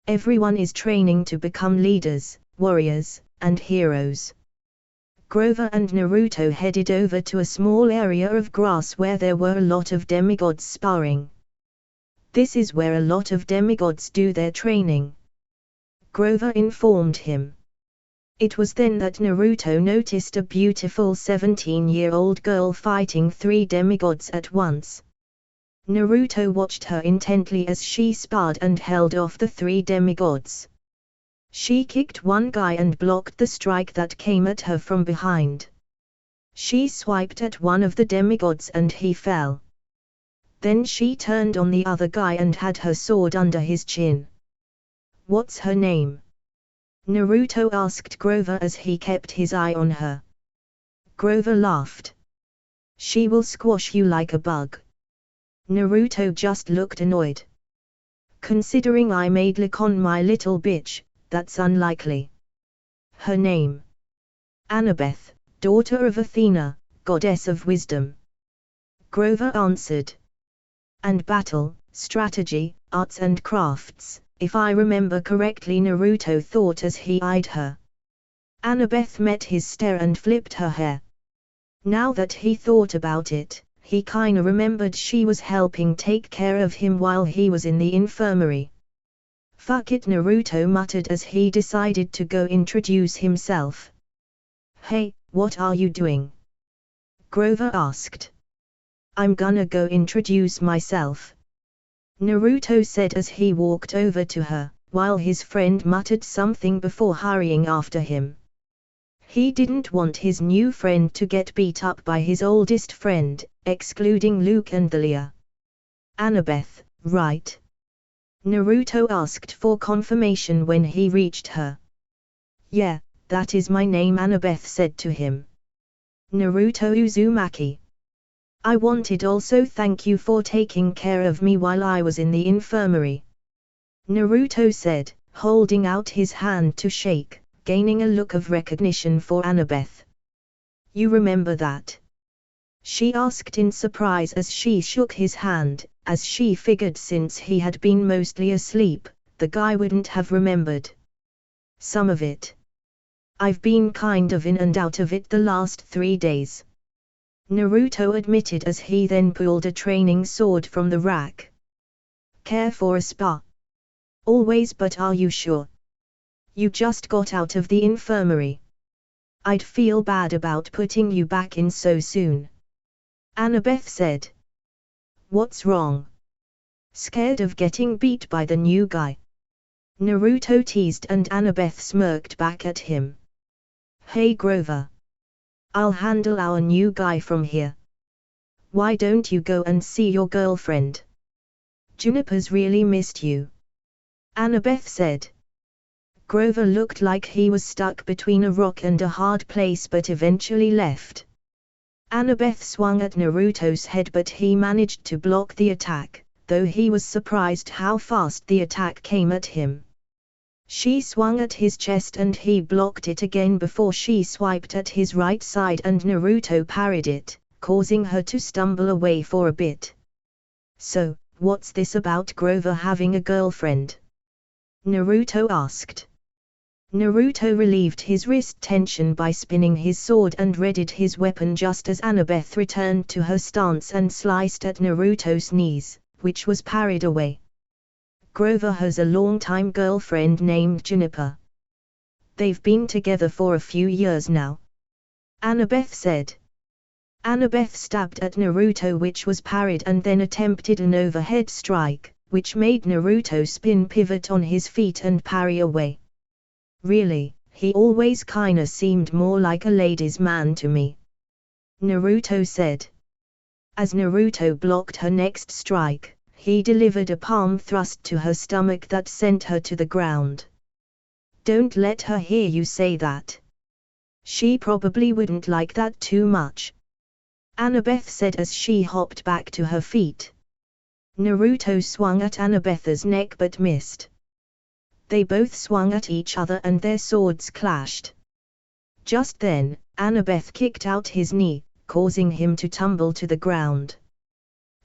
Everyone is training to become leaders, warriors, and heroes." Grover and Naruto headed over to a small area of grass where there were a lot of demigods sparring. "This is where a lot of demigods do their training," Grover informed him. It was then that Naruto noticed a beautiful 17-year-old girl fighting 3 demigods at once. Naruto watched her intently as she sparred and held off the 3 demigods. She kicked one guy and blocked the strike that came at her from behind. She swiped at one of the demigods and he fell. Then she turned on the other guy and had her sword under his chin. "What's her name?" Naruto asked Grover as he kept his eye on her. Grover laughed. "She will squash you like a bug." Naruto just looked annoyed. "Considering I made Lycon my little bitch, that's unlikely." "Her name?" "Annabeth, daughter of Athena, goddess of wisdom," Grover answered. "And battle, strategy, arts and crafts, if I remember correctly," Naruto thought as he eyed her. Annabeth met his stare and flipped her hair. Now that he thought about it, he kinda remembered she was helping take care of him while he was in the infirmary. "Fuck it," Naruto muttered as he decided to go introduce himself. "Hey, what are you doing?" Grover asked. "I'm gonna go introduce myself," Naruto said as he walked over to her, while his friend muttered something before hurrying after him. He didn't want his new friend to get beat up by his oldest friend, excluding Luke and Thalia. "Annabeth, right?" Naruto asked for confirmation when he reached her. "Yeah, that is my name," Annabeth said to him. "Naruto Uzumaki. I wanted also thank you for taking care of me while I was in the infirmary," Naruto said, holding out his hand to shake, gaining a look of recognition for Annabeth. "You remember that?" she asked in surprise as she shook his hand, as she figured since he had been mostly asleep, the guy wouldn't have remembered. "Some of it. I've been kind of in and out of it the last 3 days," Naruto admitted as he then pulled a training sword from the rack. "Care for a spa?" "Always, but are you sure? You just got out of the infirmary. I'd feel bad about putting you back in so soon," Annabeth said. "What's wrong? Scared of getting beat by the new guy?" Naruto teased and Annabeth smirked back at him. Hey Grover. I'll handle our new guy from here. Why don't you go and see your girlfriend? Juniper's really missed you. Annabeth said. Grover looked like he was stuck between a rock and a hard place but eventually left. Annabeth swung at Naruto's head but he managed to block the attack, though he was surprised how fast the attack came at him. She swung at his chest and he blocked it again before she swiped at his right side and Naruto parried it, causing her to stumble away for a bit. So, what's this about Grover having a girlfriend? Naruto asked. Naruto relieved his wrist tension by spinning his sword and readied his weapon just as Annabeth returned to her stance and sliced at Naruto's knees, which was parried away. Grover has a long-time girlfriend named Juniper. They've been together for a few years now. Annabeth said. Annabeth stabbed at Naruto which was parried and then attempted an overhead strike, which made Naruto spin pivot on his feet and parry away. Really, he always kinda seemed more like a ladies' man to me. Naruto said. As Naruto blocked her next strike, he delivered a palm thrust to her stomach that sent her to the ground. Don't let her hear you say that. She probably wouldn't like that too much. Annabeth said as she hopped back to her feet. Naruto swung at Annabeth's neck but missed. They both swung at each other and their swords clashed. Just then, Annabeth kicked out his knee, causing him to tumble to the ground.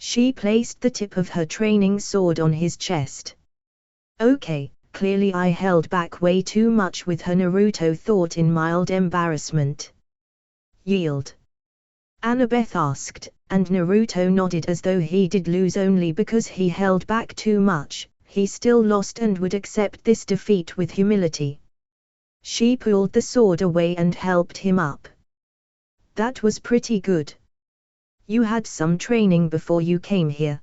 She placed the tip of her training sword on his chest. Okay, clearly I held back way too much with her, Naruto thought in mild embarrassment. Yield? Annabeth asked, and Naruto nodded as though he did lose only because he held back too much. He still lost and would accept this defeat with humility. She pulled the sword away and helped him up. That was pretty good. You had some training before you came here?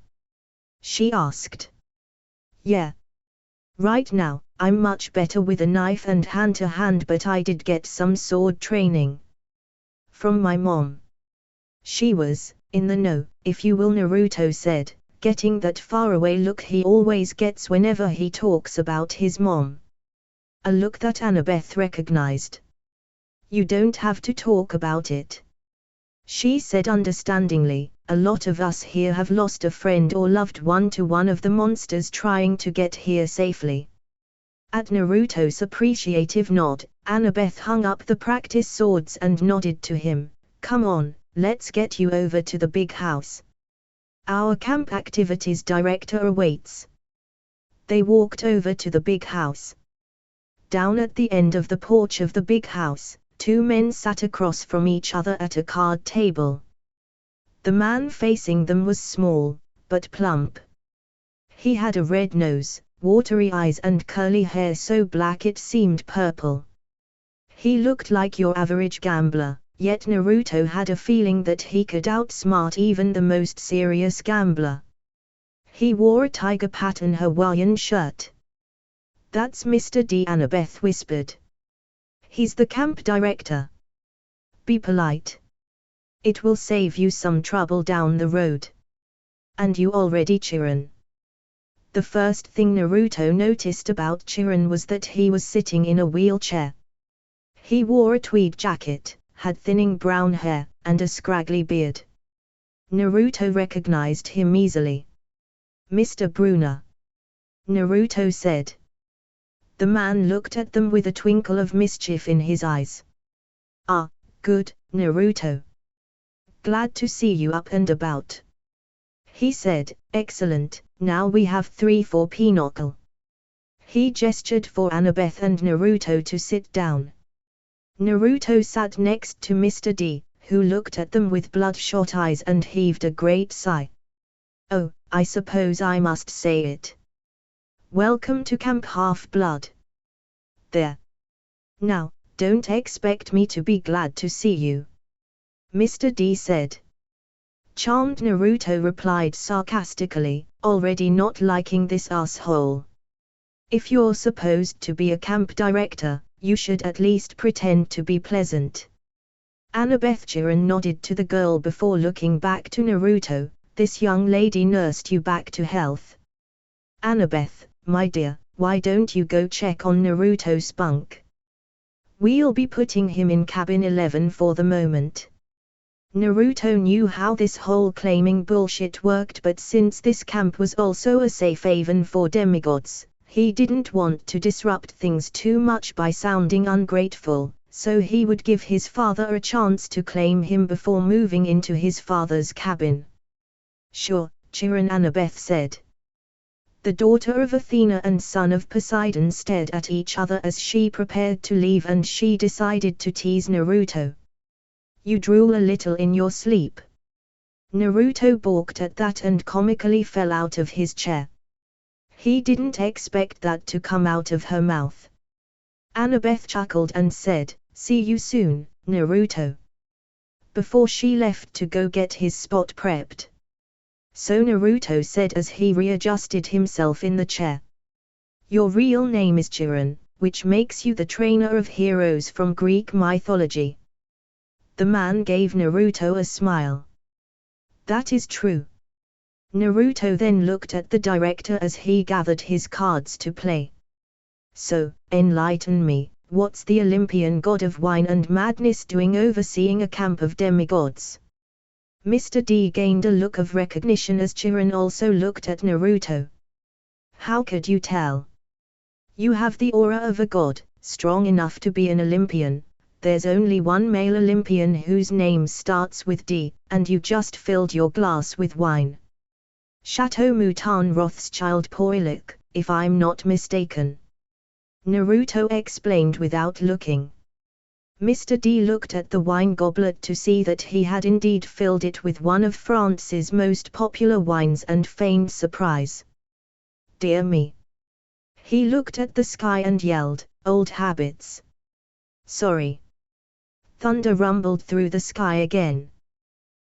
She asked. Yeah. Right now, I'm much better with a knife and hand-to-hand but I did get some sword training. From my mom. She was, in the know, if you will, Naruto said, getting that faraway look he always gets whenever he talks about his mom. A look that Annabeth recognized. You don't have to talk about it. She said understandingly, a lot of us here have lost a friend or loved one to one of the monsters trying to get here safely. At Naruto's appreciative nod, Annabeth hung up the practice swords and nodded to him. Come on, let's get you over to the big house. Our camp activities director awaits. They walked over to the big house. Down at the end of the porch of the big house, two men sat across from each other at a card table. The man facing them was small, but plump. He had a red nose, watery eyes and curly hair so black it seemed purple. He looked like your average gambler, yet Naruto had a feeling that he could outsmart even the most serious gambler. He wore a tiger pattern Hawaiian shirt. That's Mr. D, Annabeth whispered. He's the camp director. Be polite. It will save you some trouble down the road. And you already Chiron. The first thing Naruto noticed about Chiron was that he was sitting in a wheelchair. He wore a tweed jacket, had thinning brown hair, and a scraggly beard. Naruto recognized him easily. Mr. Bruner. Naruto said. The man looked at them with a twinkle of mischief in his eyes. Ah, good, Naruto. Glad to see you up and about. He said, excellent, now we have 3 for Pinochle. He gestured for Annabeth and Naruto to sit down. Naruto sat next to Mr. D, who looked at them with bloodshot eyes and heaved a great sigh. Oh, I suppose I must say it. Welcome to Camp Half-Blood. There. Now, don't expect me to be glad to see you. Mr. D said. Charmed, Naruto replied sarcastically, already not liking this asshole. If you're supposed to be a camp director, you should at least pretend to be pleasant. Annabeth Chiron nodded to the girl before looking back to Naruto. This young lady nursed you back to health. Annabeth, my dear, why don't you go check on Naruto's spunk? We'll be putting him in cabin 11 for the moment. Naruto knew how this whole claiming bullshit worked, but since this camp was also a safe haven for demigods, he didn't want to disrupt things too much by sounding ungrateful, so he would give his father a chance to claim him before moving into his father's cabin. Sure, Chiron, Annabeth said. The daughter of Athena and son of Poseidon stared at each other as she prepared to leave, and she decided to tease Naruto. You drool a little in your sleep. Naruto balked at that and comically fell out of his chair. He didn't expect that to come out of her mouth. Annabeth chuckled and said, "See you soon, Naruto," before she left to go get his spot prepped. So Naruto said as he readjusted himself in the chair. Your real name is Chiron, which makes you the trainer of heroes from Greek mythology. The man gave Naruto a smile. That is true. Naruto then looked at the director as he gathered his cards to play. So, enlighten me, what's the Olympian god of wine and madness doing overseeing a camp of demigods? Mr. D gained a look of recognition as Chiron also looked at Naruto. How could you tell? You have the aura of a god, strong enough to be an Olympian. There's only one male Olympian whose name starts with D, and you just filled your glass with wine. Chateau Mouton Rothschild Poilik, if I'm not mistaken. Naruto explained without looking. Mr. D looked at the wine goblet to see that he had indeed filled it with one of France's most popular wines and feigned surprise. Dear me! He looked at the sky and yelled, old habits. Sorry. Thunder rumbled through the sky again.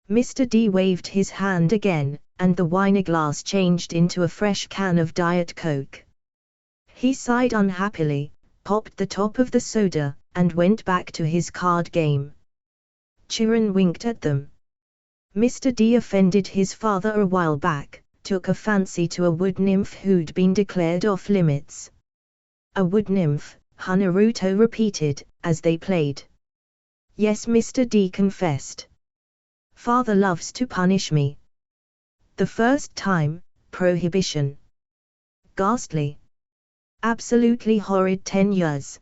Mr. D waved his hand again, and the wine glass changed into a fresh can of Diet Coke. He sighed unhappily, popped the top of the soda, and went back to his card game. Chiron winked at them. Mr. D offended his father a while back, took a fancy to a wood nymph who'd been declared off limits. A wood nymph, Naruto repeated, as they played. Yes, Mr. D confessed. Father loves to punish me. The first time, prohibition. Ghastly. Absolutely horrid 10 years.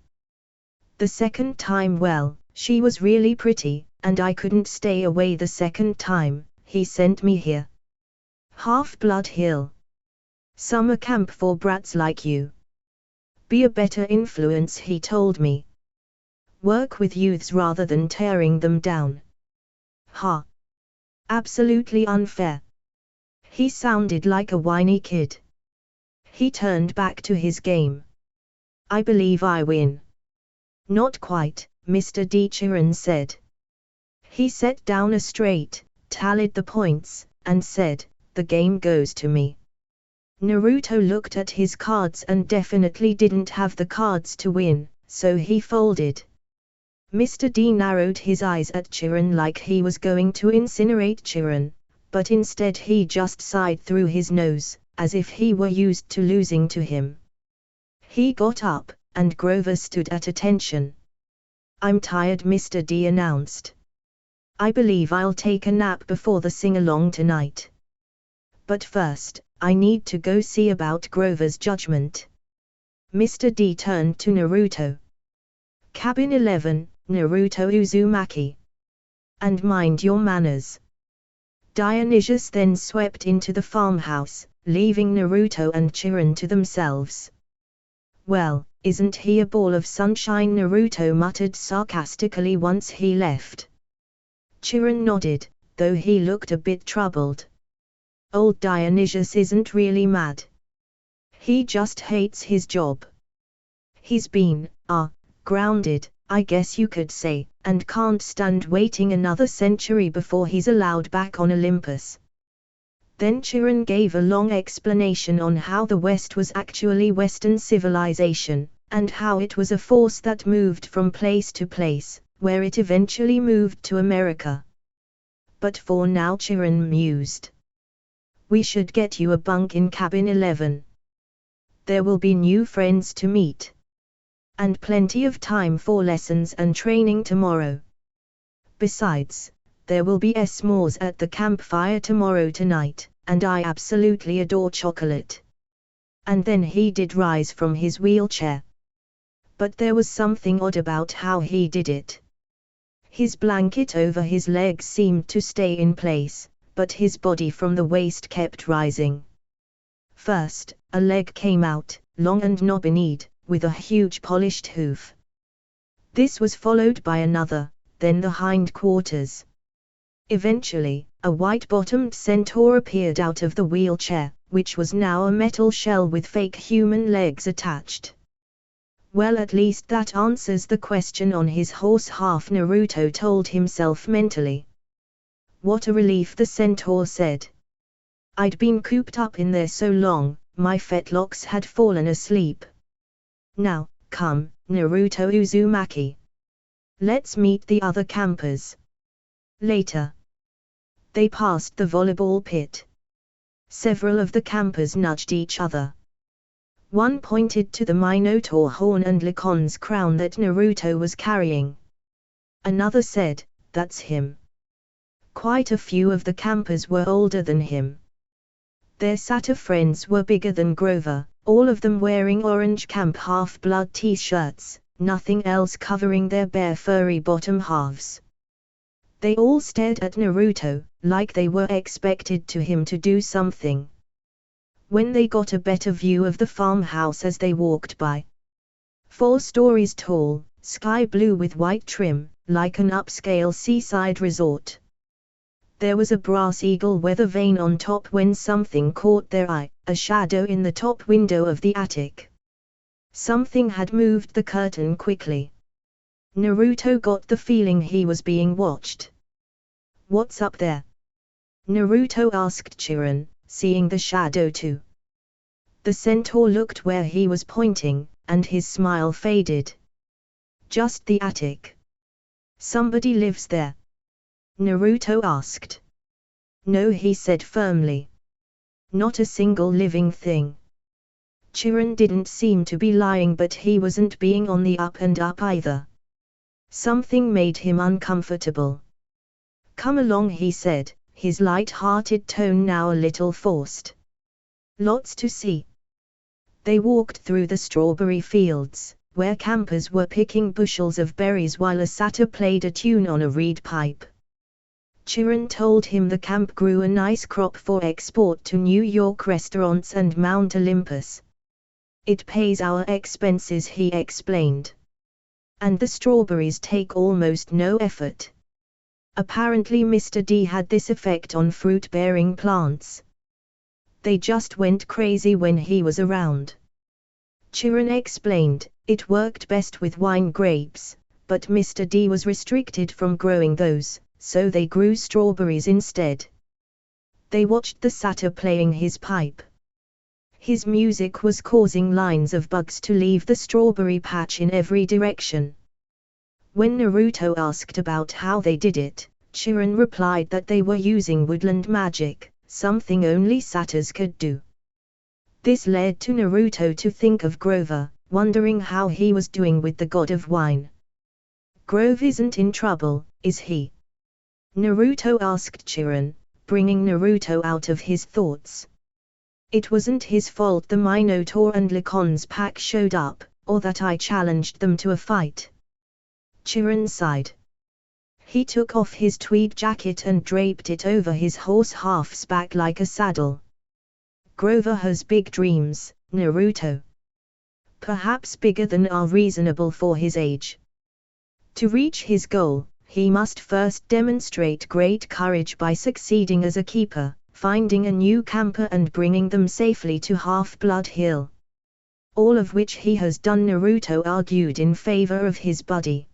The second time, well, she was really pretty, and I couldn't stay away the second time, he sent me here. Half-Blood Hill. Summer camp for brats like you. Be a better influence, he told me. Work with youths rather than tearing them down. Ha! Absolutely unfair. He sounded like a whiny kid. He turned back to his game. I believe I win. Not quite, Mr. D. Chiron said. He set down a straight, tallied the points, and said, the game goes to me. Naruto looked at his cards and definitely didn't have the cards to win, so he folded. Mr. D narrowed his eyes at Chiron like he was going to incinerate Chiron, but instead he just sighed through his nose, as if he were used to losing to him. He got up, and Grover stood at attention. I'm tired, Mr. D announced. I believe I'll take a nap before the sing-along tonight. But first, I need to go see about Grover's judgment. Mr. D turned to Naruto. Cabin 11, Naruto Uzumaki. And mind your manners. Dionysius then swept into the farmhouse, leaving Naruto and Chiron to themselves. Well, isn't he a ball of sunshine? Naruto muttered sarcastically once he left. Chiron nodded, though he looked a bit troubled. Old Dionysius isn't really mad. He just hates his job. He's been, grounded, I guess you could say, and can't stand waiting another century before he's allowed back on Olympus. Then Chiron gave a long explanation on how the West was actually Western civilization, and how it was a force that moved from place to place, where it eventually moved to America. But for now, Chiron mused. We should get you a bunk in cabin 11. There will be new friends to meet. And plenty of time for lessons and training tomorrow. Besides, there will be s'mores at the campfire tomorrow tonight, and I absolutely adore chocolate. And then he did rise from his wheelchair. But there was something odd about how he did it. His blanket over his legs seemed to stay in place, but his body from the waist kept rising. First, a leg came out, long and knob-kneed, with a huge polished hoof. This was followed by another, then the hindquarters. Eventually, a white-bottomed centaur appeared out of the wheelchair, which was now a metal shell with fake human legs attached. Well, at least that answers the question on his horse, half Naruto told himself mentally. What a relief, the centaur said. I'd been cooped up in there so long, my fetlocks had fallen asleep. Now, come, Naruto Uzumaki. Let's meet the other campers. Later. They passed the volleyball pit. Several of the campers nudged each other. One pointed to the Minotaur horn and Lycon's crown that Naruto was carrying. Another said, that's him. Quite a few of the campers were older than him. Their satyr friends were bigger than Grover, all of them wearing orange Camp Half-Blood t-shirts, nothing else covering their bare furry bottom halves. They all stared at Naruto, like they were expected to him to do something. When they got a better view of the farmhouse as they walked by. 4 stories tall, sky blue with white trim, like an upscale seaside resort. There was a brass eagle weather vane on top when something caught their eye, a shadow in the top window of the attic. Something had moved the curtain quickly. Naruto got the feeling he was being watched. What's up there? Naruto asked Chiron, seeing the shadow too. The centaur looked where he was pointing, and his smile faded. Just the attic. Somebody lives there? Naruto asked. No, he said firmly. Not a single living thing. Chiron didn't seem to be lying, but he wasn't being on the up and up either. Something made him uncomfortable. Come along, he said, his light-hearted tone now a little forced. Lots to see. They walked through the strawberry fields, where campers were picking bushels of berries while a satyr played a tune on a reed pipe. Chiron told him the camp grew a nice crop for export to New York restaurants and Mount Olympus. It pays our expenses, he explained. And the strawberries take almost no effort. Apparently Mr. D had this effect on fruit-bearing plants. They just went crazy when he was around. Chiron explained, it worked best with wine grapes, but Mr. D was restricted from growing those, so they grew strawberries instead. They watched the satyr playing his pipe. His music was causing lines of bugs to leave the strawberry patch in every direction. When Naruto asked about how they did it, Chiron replied that they were using woodland magic, something only satyrs could do. This led to Naruto to think of Grover, wondering how he was doing with the god of wine. Grove isn't in trouble, is he? Naruto asked Chiron, bringing Naruto out of his thoughts. It wasn't his fault the Minotaur and Lycon's pack showed up, or that I challenged them to a fight. Chiron sighed. He took off his tweed jacket and draped it over his horse half's back like a saddle. Grover has big dreams, Naruto. Perhaps bigger than are reasonable for his age. To reach his goal, he must first demonstrate great courage by succeeding as a keeper, finding a new camper and bringing them safely to Half-Blood Hill. All of which he has done, Naruto argued in favor of his buddy.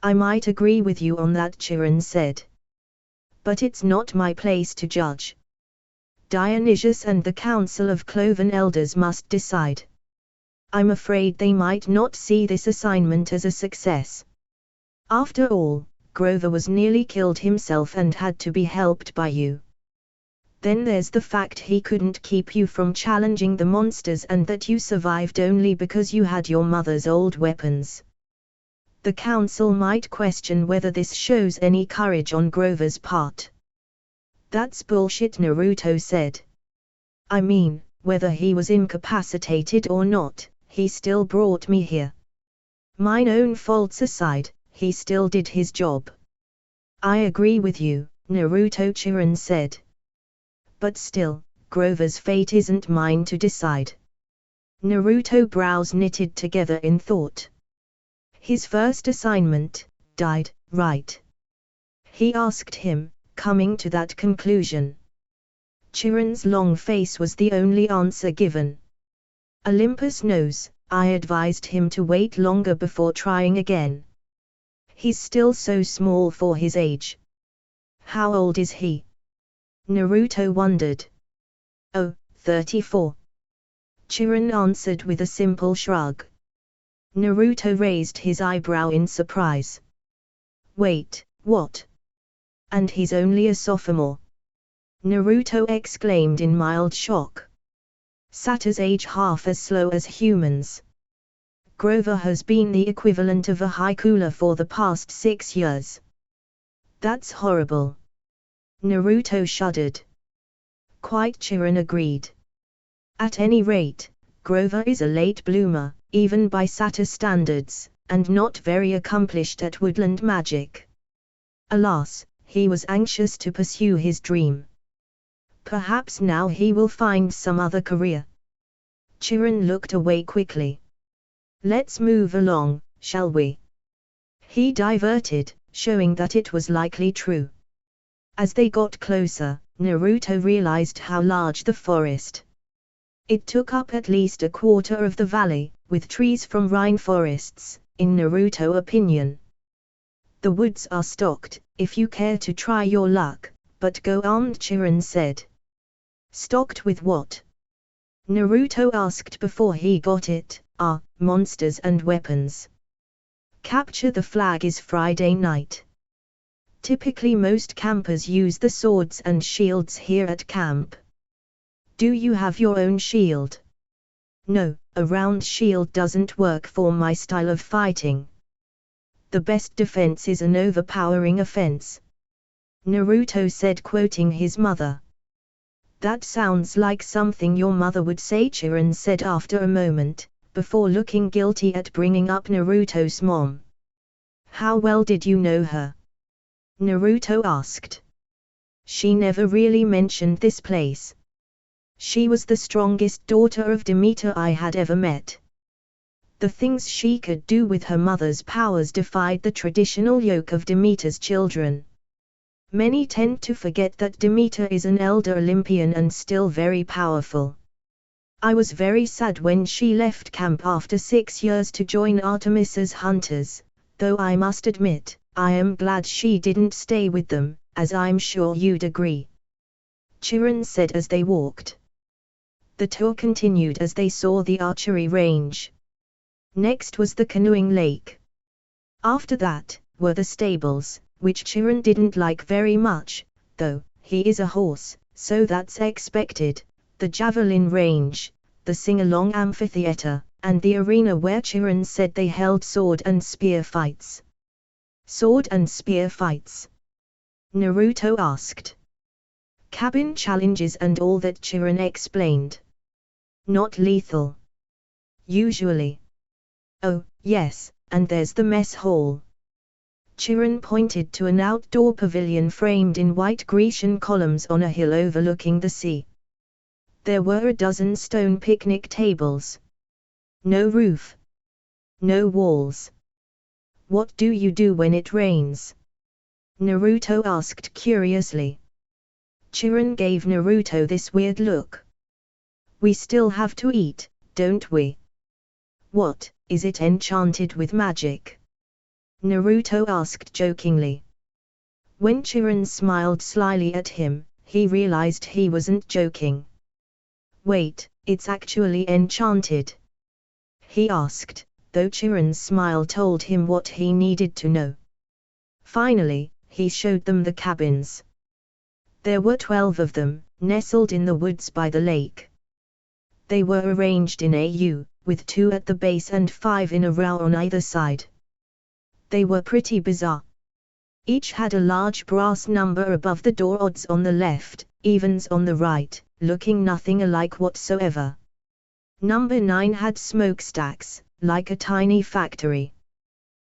I might agree with you on that, Chiron said. But it's not my place to judge. Dionysius and the Council of Cloven Elders must decide. I'm afraid they might not see this assignment as a success. After all, Grover was nearly killed himself and had to be helped by you. Then there's the fact he couldn't keep you from challenging the monsters and that you survived only because you had your mother's old weapons. The council might question whether this shows any courage on Grover's part. That's bullshit, Naruto said. I mean, whether he was incapacitated or not, he still brought me here. Mine own faults aside, he still did his job. I agree with you, Naruto Chiron said. But still, Grover's fate isn't mine to decide. Naruto brows knitted together in thought. His first assignment died, right? He asked him, coming to that conclusion. Chiron's long face was the only answer given. Olympus knows, I advised him to wait longer before trying again. He's still so small for his age. How old is he? Naruto wondered. Oh, 34. Chiron answered with a simple shrug. Naruto raised his eyebrow in surprise. Wait, what? And he's only a sophomore? Naruto exclaimed in mild shock. Satyrs age half as slow as humans. Grover has been the equivalent of a high cooler for the past 6 years. That's horrible. Naruto shuddered. Quite, Chiron agreed. At any rate, Grover is a late bloomer, even by satyr standards, and not very accomplished at woodland magic. Alas, he was anxious to pursue his dream. Perhaps now he will find some other career. Chiron looked away quickly. Let's move along, shall we? He diverted, showing that it was likely true. As they got closer, Naruto realized how large the forest. It took up at least a quarter of the valley, with trees from rainforests, in Naruto's opinion. The woods are stocked, if you care to try your luck, but go armed, Chiron said. Stocked with what? Naruto asked before he got it. Monsters and weapons. Capture the flag is Friday night. Typically most campers use the swords and shields here at camp. Do you have your own shield? No, a round shield doesn't work for my style of fighting. The best defense is an overpowering offense. Naruto said, quoting his mother. That sounds like something your mother would say, Chiron said after a moment, before looking guilty at bringing up Naruto's mom. How well did you know her? Naruto asked. She never really mentioned this place. She was the strongest daughter of Demeter I had ever met. The things she could do with her mother's powers defied the traditional yoke of Demeter's children. Many tend to forget that Demeter is an elder Olympian and still very powerful. I was very sad when she left camp after 6 years to join Artemis's hunters, though I must admit, I am glad she didn't stay with them, as I'm sure you'd agree. Chiron said as they walked. The tour continued as they saw the archery range. Next was the canoeing lake. After that, were the stables, which Chiron didn't like very much, though he is a horse, so that's expected, the javelin range, the sing-along amphitheater, and the arena where Chiron said they held sword and spear fights. Sword and spear fights? Naruto asked. Cabin challenges and all that, Chiron explained. Not lethal. Usually. Oh, yes, and there's the mess hall. Chiron pointed to an outdoor pavilion framed in white Grecian columns on a hill overlooking the sea. There were a dozen stone picnic tables. No roof. No walls. What do you do when it rains? Naruto asked curiously. Chiron gave Naruto this weird look. We still have to eat, don't we? What, is it enchanted with magic? Naruto asked jokingly. When Chiron smiled slyly at him, he realized he wasn't joking. Wait, it's actually enchanted. he asked, though Chiron's smile told him what he needed to know. Finally, he showed them the cabins. There were 12 of them, nestled in the woods by the lake. They were arranged in a U, with 2 at the base and 5 in a row on either side. They were pretty bizarre. Each had a large brass number above the door, odds on the left, evens on the right, looking nothing alike whatsoever. Number 9 had smokestacks, like a tiny factory.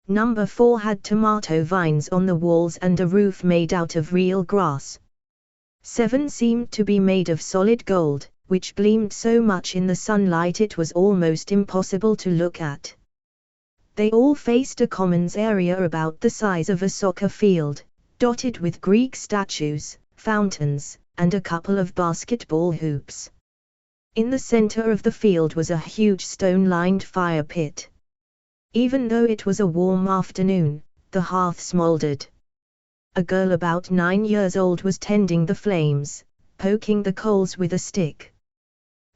Number 4 had tomato vines on the walls and a roof made out of real grass. 7 seemed to be made of solid gold, which gleamed so much in the sunlight it was almost impossible to look at. They all faced a commons area about the size of a soccer field, dotted with Greek statues, fountains, and a couple of basketball hoops. In the center of the field was a huge stone-lined fire pit. Even though it was a warm afternoon, the hearth smoldered. A girl about 9 years old was tending the flames, poking the coals with a stick.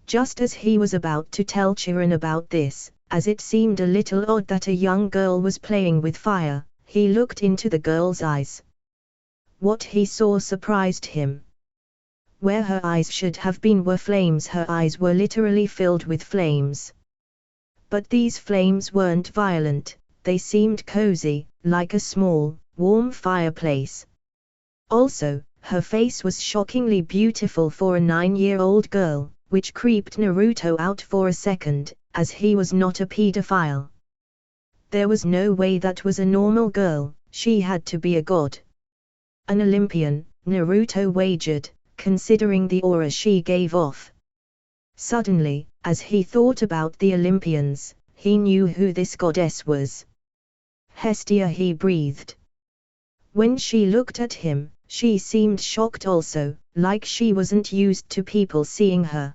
Just as he was about to tell Chiron about this, as it seemed a little odd that a young girl was playing with fire, he looked into the girl's eyes. What he saw surprised him. Where her eyes should have been were flames. Her eyes were literally filled with flames. But these flames weren't violent, they seemed cozy, like a small, warm fireplace. Also, her face was shockingly beautiful for a 9-year-old girl, which creeped Naruto out for a second, as he was not a pedophile. There was no way that was a normal girl, she had to be a god. An Olympian, Naruto wagered, considering the aura she gave off. Suddenly, as he thought about the Olympians, he knew who this goddess was. Hestia, he breathed. When she looked at him, she seemed shocked also, like she wasn't used to people seeing her.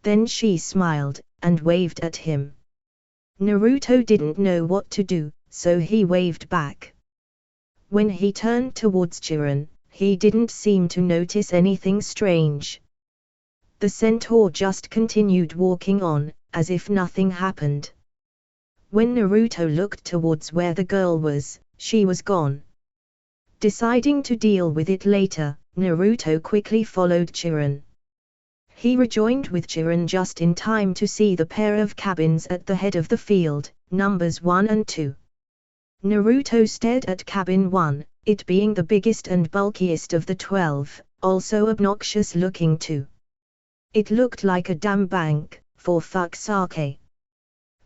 Then she smiled, and waved at him. Naruto didn't know what to do, so he waved back. When he turned towards Chiron, he didn't seem to notice anything strange. The centaur just continued walking on, as if nothing happened. When Naruto looked towards where the girl was, she was gone. Deciding to deal with it later, Naruto quickly followed Chiron. He rejoined with Chiron just in time to see the pair of cabins at the head of the field, numbers 1 and 2. Naruto stared at cabin 1, it being the biggest and bulkiest of the 12, also obnoxious looking too. It looked like a dam bank, for fuck's sake.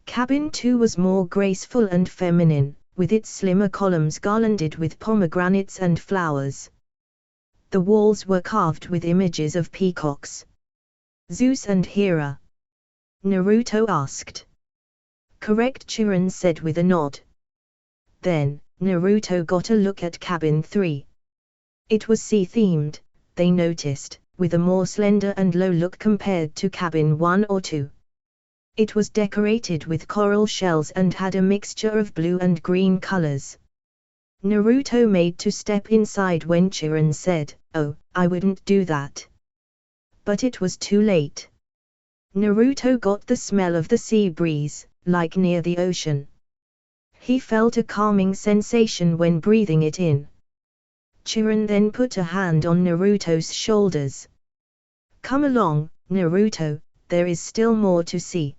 Cabin 2 was more graceful and feminine, with its slimmer columns garlanded with pomegranates and flowers. The walls were carved with images of peacocks. Zeus and Hera? Naruto asked. Correct, Chiron said with a nod. Then, Naruto got a look at cabin 3. It was sea-themed, they noticed, with a more slender and low look compared to cabin 1 or 2. It was decorated with coral shells and had a mixture of blue and green colors. Naruto made to step inside when Chiron said, "Oh, I wouldn't do that." But it was too late. Naruto got the smell of the sea breeze, like near the ocean. He felt a calming sensation when breathing it in. Chiron then put a hand on Naruto's shoulders. "Come along, Naruto, there is still more to see."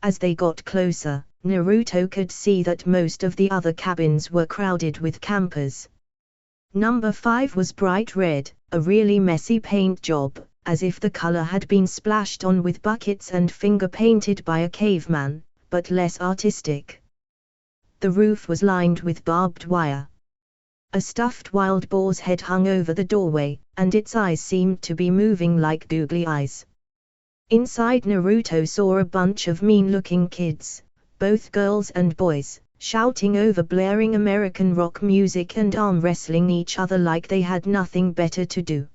As they got closer, Naruto could see that most of the other cabins were crowded with campers. Number 5 was bright red, a really messy paint job, as if the color had been splashed on with buckets and finger-painted by a caveman, but less artistic. The roof was lined with barbed wire. A stuffed wild boar's head hung over the doorway, and its eyes seemed to be moving like googly eyes. Inside, Naruto saw a bunch of mean-looking kids, both girls and boys, shouting over blaring American rock music and arm-wrestling each other like they had nothing better to do.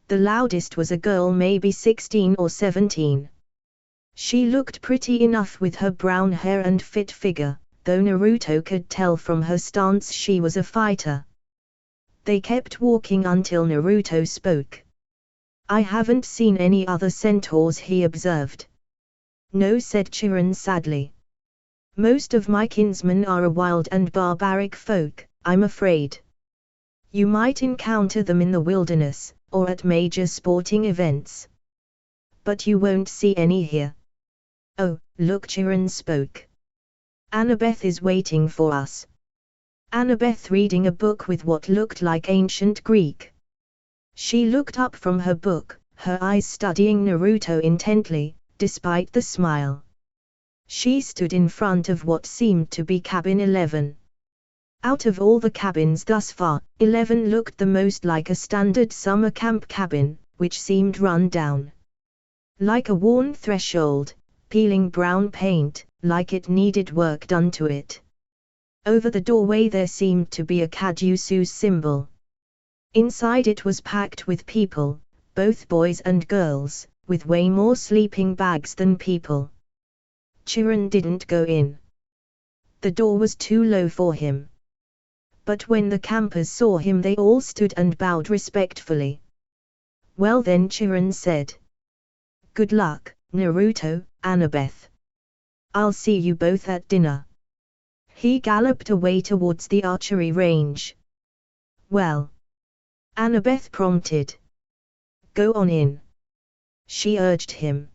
The loudest was a girl maybe 16 or 17. She looked pretty enough with her brown hair and fit figure, though Naruto could tell from her stance she was a fighter. They kept walking until Naruto spoke. "I haven't seen any other centaurs," he observed. No, said Chiron sadly. Most of my kinsmen are a wild and barbaric folk, I'm afraid. You might encounter them in the wilderness, or at major sporting events. But you won't see any here. Oh, look, Chiron spoke. Annabeth is waiting for us. Annabeth reading a book with what looked like ancient Greek. She looked up from her book, her eyes studying Naruto intently, despite the smile. She stood in front of what seemed to be cabin 11. Out of all the cabins thus far, 11 looked the most like a standard summer camp cabin, which seemed run down. Like a worn threshold, peeling brown paint, like it needed work done to it. Over the doorway there seemed to be a Kajusu symbol. Inside it was packed with people, both boys and girls, with way more sleeping bags than people. Chiron didn't go in. The door was too low for him. But when the campers saw him they all stood and bowed respectfully. Well then, Chiron said. Good luck, Naruto, Annabeth. I'll see you both at dinner. He galloped away towards the archery range. Well? Annabeth prompted. Go on in. She urged him.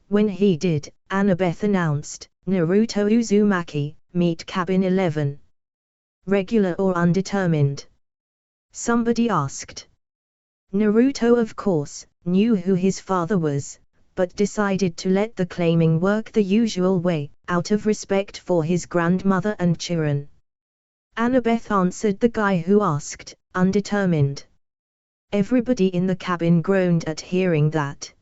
When he did, Annabeth announced, Naruto Uzumaki, meet cabin 11. Regular or undetermined? Somebody asked. Naruto of course, knew who his father was, but decided to let the claiming work the usual way, out of respect for his grandmother and Chiron. Annabeth answered the guy who asked, undetermined. Everybody in the cabin groaned at hearing that.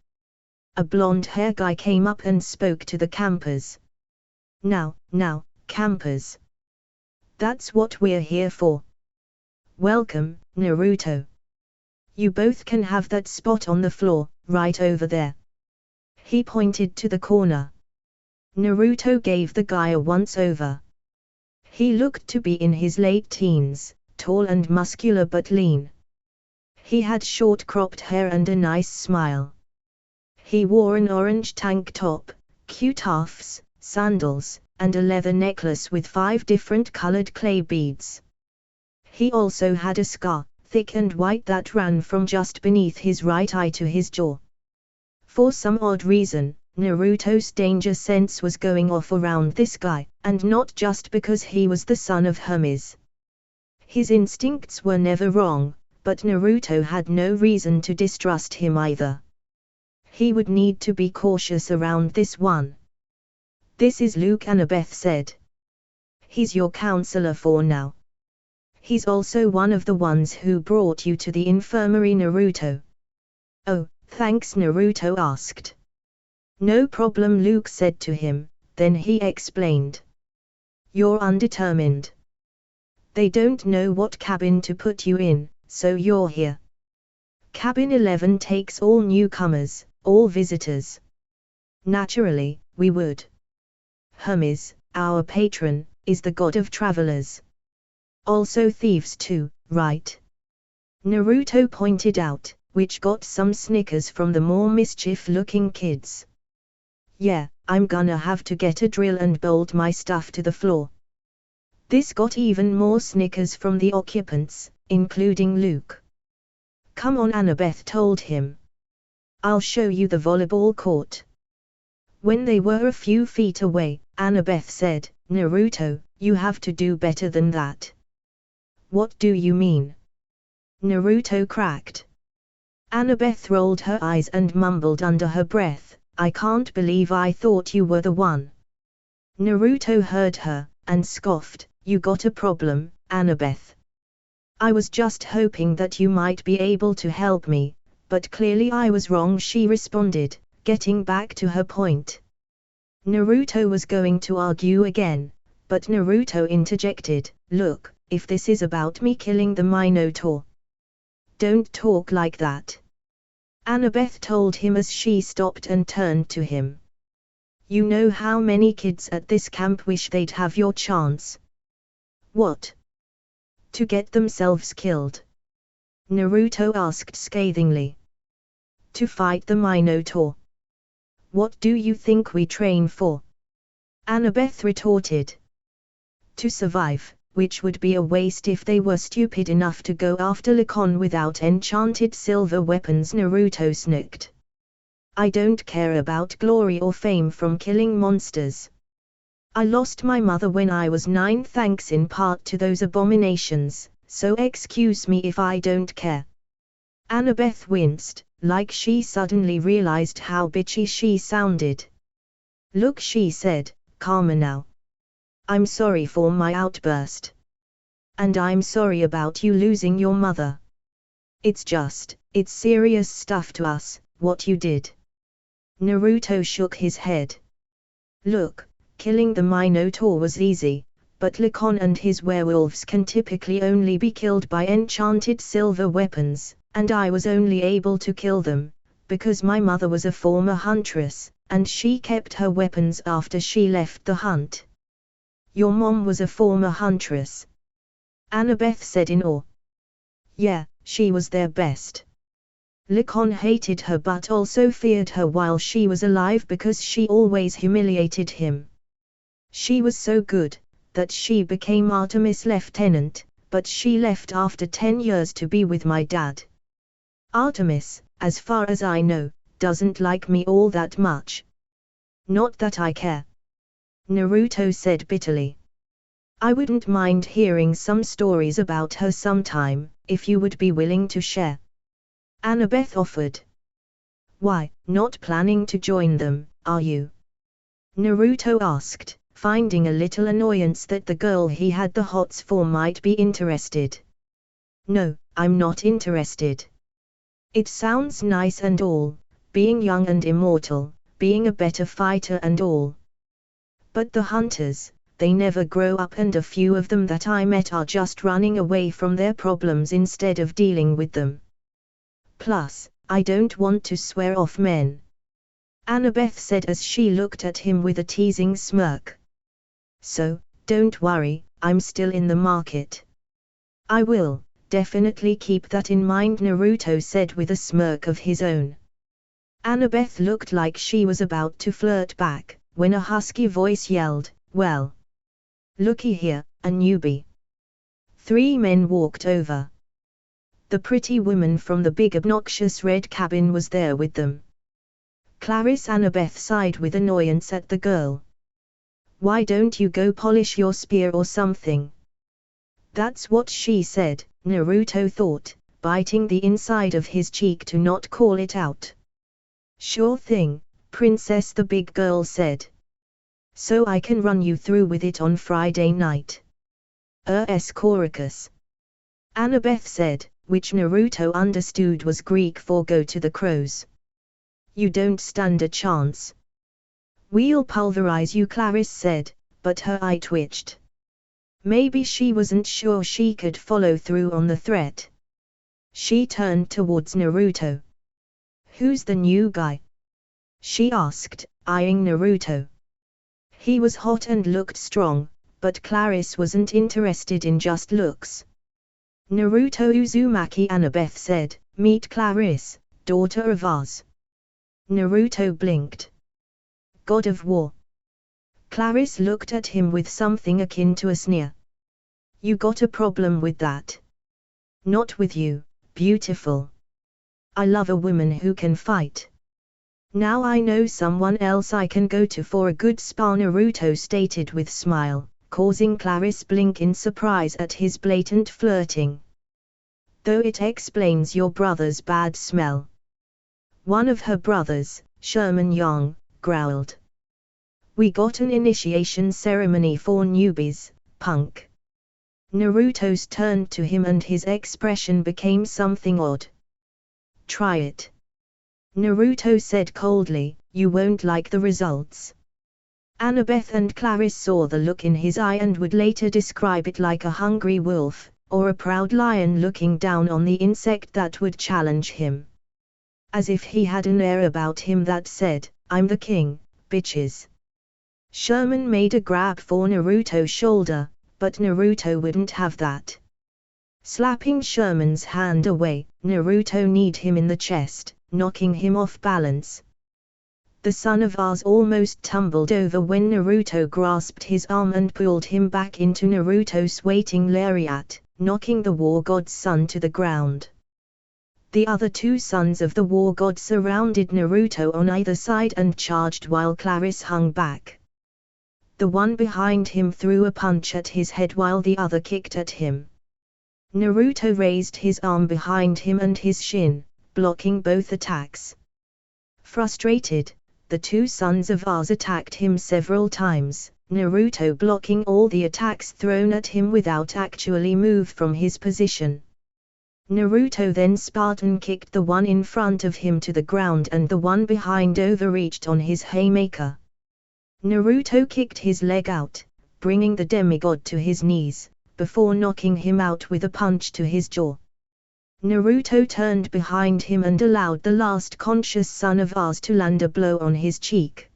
A blonde-hair guy came up and spoke to the campers. Now, campers. That's what we're here for. Welcome, Naruto. You both can have that spot on the floor, right over there. He pointed to the corner. Naruto gave the guy a once-over. He looked to be in his late teens, tall and muscular but lean. He had short cropped hair and a nice smile. He wore an orange tank top, cutoffs, sandals, and a leather necklace with 5 different colored clay beads. He also had a scar, thick and white, that ran from just beneath his right eye to his jaw. For some odd reason, Naruto's danger sense was going off around this guy, and not just because he was the son of Hermes. His instincts were never wrong, but Naruto had no reason to distrust him either. He would need to be cautious around this one. This is Luke, Annabeth said. He's your counselor for now. He's also one of the ones who brought you to the infirmary, Naruto. Oh, thanks, Naruto asked. No problem, Luke said to him, then he explained. You're undetermined. They don't know what cabin to put you in, so you're here. Cabin 11 takes all newcomers, all visitors. Naturally, we would. Hermes, our patron, is the god of travelers. Also thieves too, right? Naruto pointed out, which got some snickers from the more mischief-looking kids. Yeah, I'm gonna have to get a drill and bolt my stuff to the floor. This got even more snickers from the occupants, including Luke. Come on, Annabeth told him. I'll show you the volleyball court. When they were a few feet away, Annabeth said, Naruto, you have to do better than that. What do you mean? Naruto cracked. Annabeth rolled her eyes and mumbled under her breath, I can't believe I thought you were the one. Naruto heard her, and scoffed, you got a problem, Annabeth. I was just hoping that you might be able to help me, but clearly I was wrong, she responded, getting back to her point. Naruto was going to argue again, but Naruto interjected, look, if this is about me killing the Minotaur. Don't talk like that. Annabeth told him as she stopped and turned to him. You know how many kids at this camp wish they'd have your chance. What? To get themselves killed? Naruto asked scathingly. To fight the Minotaur. What do you think we train for? Annabeth retorted. To survive, which would be a waste if they were stupid enough to go after Lacon without enchanted silver weapons, Naruto snicked. I don't care about glory or fame from killing monsters. I lost my mother when I was 9 thanks in part to those abominations, so excuse me if I don't care. Annabeth winced, like she suddenly realized how bitchy she sounded. Look, she said, calmer now. I'm sorry for my outburst. And I'm sorry about you losing your mother. It's serious stuff to us, what you did. Naruto shook his head. Look, killing the Minotaur was easy, but Lacon and his werewolves can typically only be killed by enchanted silver weapons, and I was only able to kill them, because my mother was a former huntress, and she kept her weapons after she left the hunt. Your mom was a former huntress? Annabeth said in awe. Yeah, she was their best. Lacon hated her but also feared her while she was alive because she always humiliated him. She was so good, that she became Artemis' lieutenant, but she left after 10 years to be with my dad. Artemis, as far as I know, doesn't like me all that much. Not that I care. Naruto said bitterly. I wouldn't mind hearing some stories about her sometime, if you would be willing to share. Annabeth offered. Why, not planning to join them, are you? Naruto asked, finding a little annoyance that the girl he had the hots for might be interested. No, I'm not interested. It sounds nice and all, being young and immortal, being a better fighter and all. But the hunters, they never grow up, and a few of them that I met are just running away from their problems instead of dealing with them. Plus, I don't want to swear off men. Annabeth said as she looked at him with a teasing smirk. So, don't worry, I'm still in the market. I will definitely keep that in mind, Naruto said with a smirk of his own. Annabeth looked like she was about to flirt back, when a husky voice yelled, well, looky here, a newbie. 3 men walked over. The pretty woman from the big obnoxious red cabin was there with them. Clarice. Annabeth sighed with annoyance at the girl. Why don't you go polish your spear or something? That's what she said, Naruto thought, biting the inside of his cheek to not call it out. Sure thing, princess, the big girl said. So I can run you through with it on Friday night. Coricus. Annabeth said, which Naruto understood was Greek for go to the crows. You don't stand a chance. We'll pulverize you, Clarice said, but her eye twitched. Maybe she wasn't sure she could follow through on the threat. She turned towards Naruto. Who's the new guy? She asked, eyeing Naruto. He was hot and looked strong, but Clarice wasn't interested in just looks. Naruto Uzumaki. Annabeth said, meet Clarice, daughter of As. Naruto blinked. God of War. Clarice looked at him with something akin to a sneer. You got a problem with that? Not with you, beautiful. I love a woman who can fight. Now I know someone else I can go to for a good spa, Naruto stated with smile, causing Clarice blink in surprise at his blatant flirting. Though it explains your brother's bad smell. One of her brothers, Sherman Young, growled. We got an initiation ceremony for newbies, punk. Naruto's turned to him and his expression became something odd. Try it. Naruto said coldly, you won't like the results. Annabeth and Clarice saw the look in his eye and would later describe it like a hungry wolf, or a proud lion looking down on the insect that would challenge him. As if he had an air about him that said, I'm the king, bitches. Sherman made a grab for Naruto's shoulder, but Naruto wouldn't have that. Slapping Sherman's hand away, Naruto kneed him in the chest, knocking him off balance. The son of As almost tumbled over when Naruto grasped his arm and pulled him back into Naruto's waiting lariat, knocking the war god's son to the ground. The other two sons of the war god surrounded Naruto on either side and charged while Clarice hung back. The one behind him threw a punch at his head while the other kicked at him. Naruto raised his arm behind him and his shin, blocking both attacks. Frustrated, the two sons of As attacked him several times, Naruto blocking all the attacks thrown at him without actually move from his position. Naruto then Spartan kicked the one in front of him to the ground and the one behind overreached on his haymaker. Naruto kicked his leg out, bringing the demigod to his knees, before knocking him out with a punch to his jaw. Naruto turned behind him and allowed the last conscious son of As to land a blow on his cheek.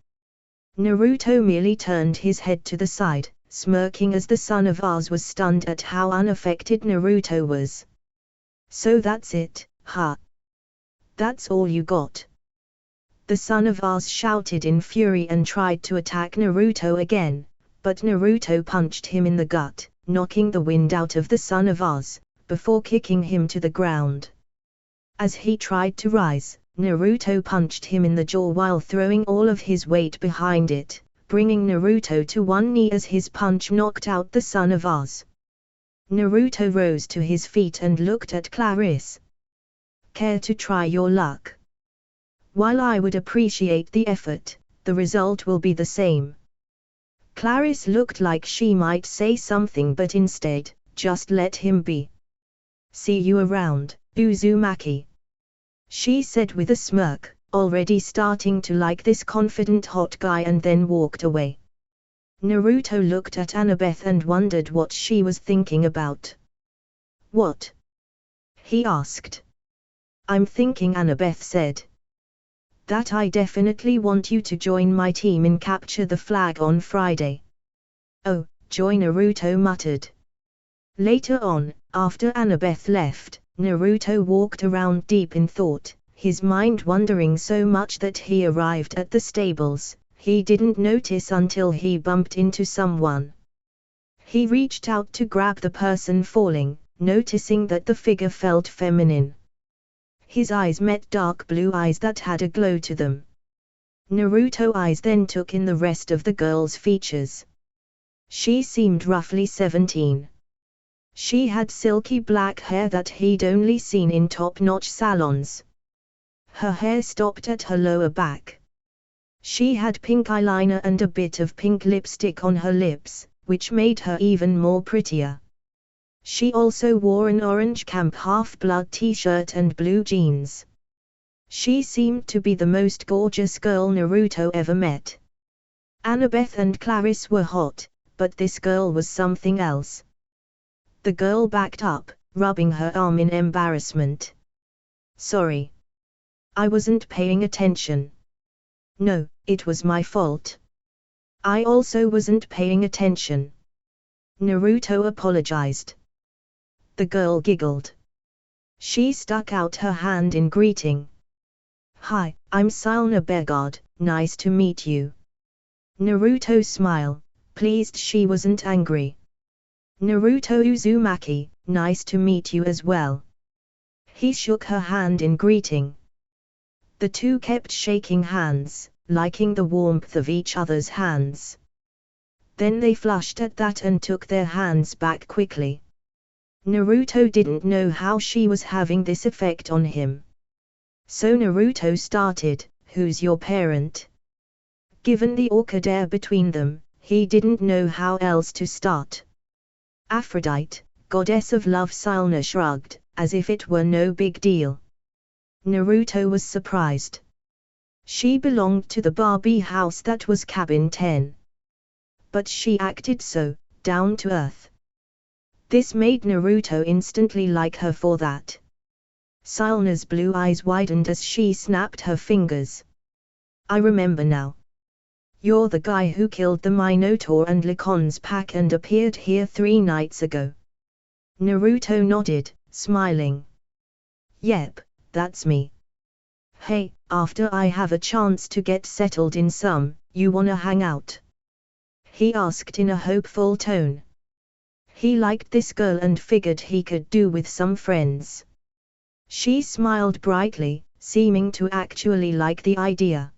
Naruto merely turned his head to the side, smirking as the son of As was stunned at how unaffected Naruto was. "So that's it, huh? That's all you got?" The son of As shouted in fury and tried to attack Naruto again, but Naruto punched him in the gut, knocking the wind out of the son of As, before kicking him to the ground. As he tried to rise, Naruto punched him in the jaw while throwing all of his weight behind it, bringing Naruto to one knee as his punch knocked out the son of As. Naruto rose to his feet and looked at Clarice. "Care to try your luck? While I would appreciate the effort, the result will be the same." Clarice looked like she might say something but instead, just let him be. "See you around, Uzumaki," she said with a smirk, already starting to like this confident hot guy, and then walked away. Naruto looked at Annabeth and wondered what she was thinking about. "What?" he asked. "I'm thinking," Annabeth said, "that I definitely want you to join my team in Capture the Flag on Friday." "Oh, joy," Naruto muttered. Later on, after Annabeth left, Naruto walked around deep in thought, his mind wandering so much that he arrived at the stables. He didn't notice until he bumped into someone. He reached out to grab the person falling, noticing that the figure felt feminine. His eyes met dark blue eyes that had a glow to them. Naruto's eyes then took in the rest of the girl's features. She seemed roughly 17. She had silky black hair that he'd only seen in top-notch salons. Her hair stopped at her lower back. She had pink eyeliner and a bit of pink lipstick on her lips, which made her even more prettier. She also wore an orange Camp Half-Blood t-shirt and blue jeans. She seemed to be the most gorgeous girl Naruto ever met. Annabeth and Clarice were hot, but this girl was something else. The girl backed up, rubbing her arm in embarrassment. "Sorry. I wasn't paying attention." "No, it was my fault. I also wasn't paying attention." Naruto apologized. The girl giggled. She stuck out her hand in greeting. "Hi, I'm Silna Begard, nice to meet you." Naruto smiled, pleased she wasn't angry. "Naruto Uzumaki, nice to meet you as well." He shook her hand in greeting. The two kept shaking hands, liking the warmth of each other's hands. Then they flushed at that and took their hands back quickly. Naruto didn't know how she was having this effect on him. So Naruto started, "Who's your parent?" Given the awkward air between them, he didn't know how else to start. "Aphrodite, goddess of love," Silna shrugged, as if it were no big deal. Naruto was surprised. She belonged to the Barbie house that was cabin 10. But she acted so down to earth. This made Naruto instantly like her for that. Silna's blue eyes widened as she snapped her fingers. "I remember now. You're the guy who killed the Minotaur and Lycon's pack and appeared here 3 nights ago." Naruto nodded, smiling. "Yep, that's me." Hey, after I have a chance to get settled in some, you wanna hang out? He asked in a hopeful tone. He liked this girl and figured he could do with some friends. She smiled brightly, seeming to actually like the idea.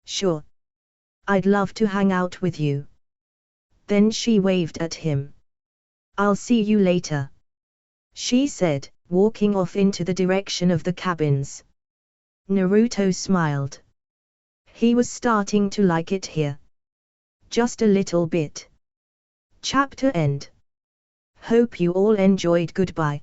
Sure. I'd love to hang out with you. Then she waved at him. I'll see you later, she said, walking off into the direction of the cabins. Naruto smiled. He was starting to like it here. Just a little bit. Chapter end. Hope you all enjoyed. Goodbye.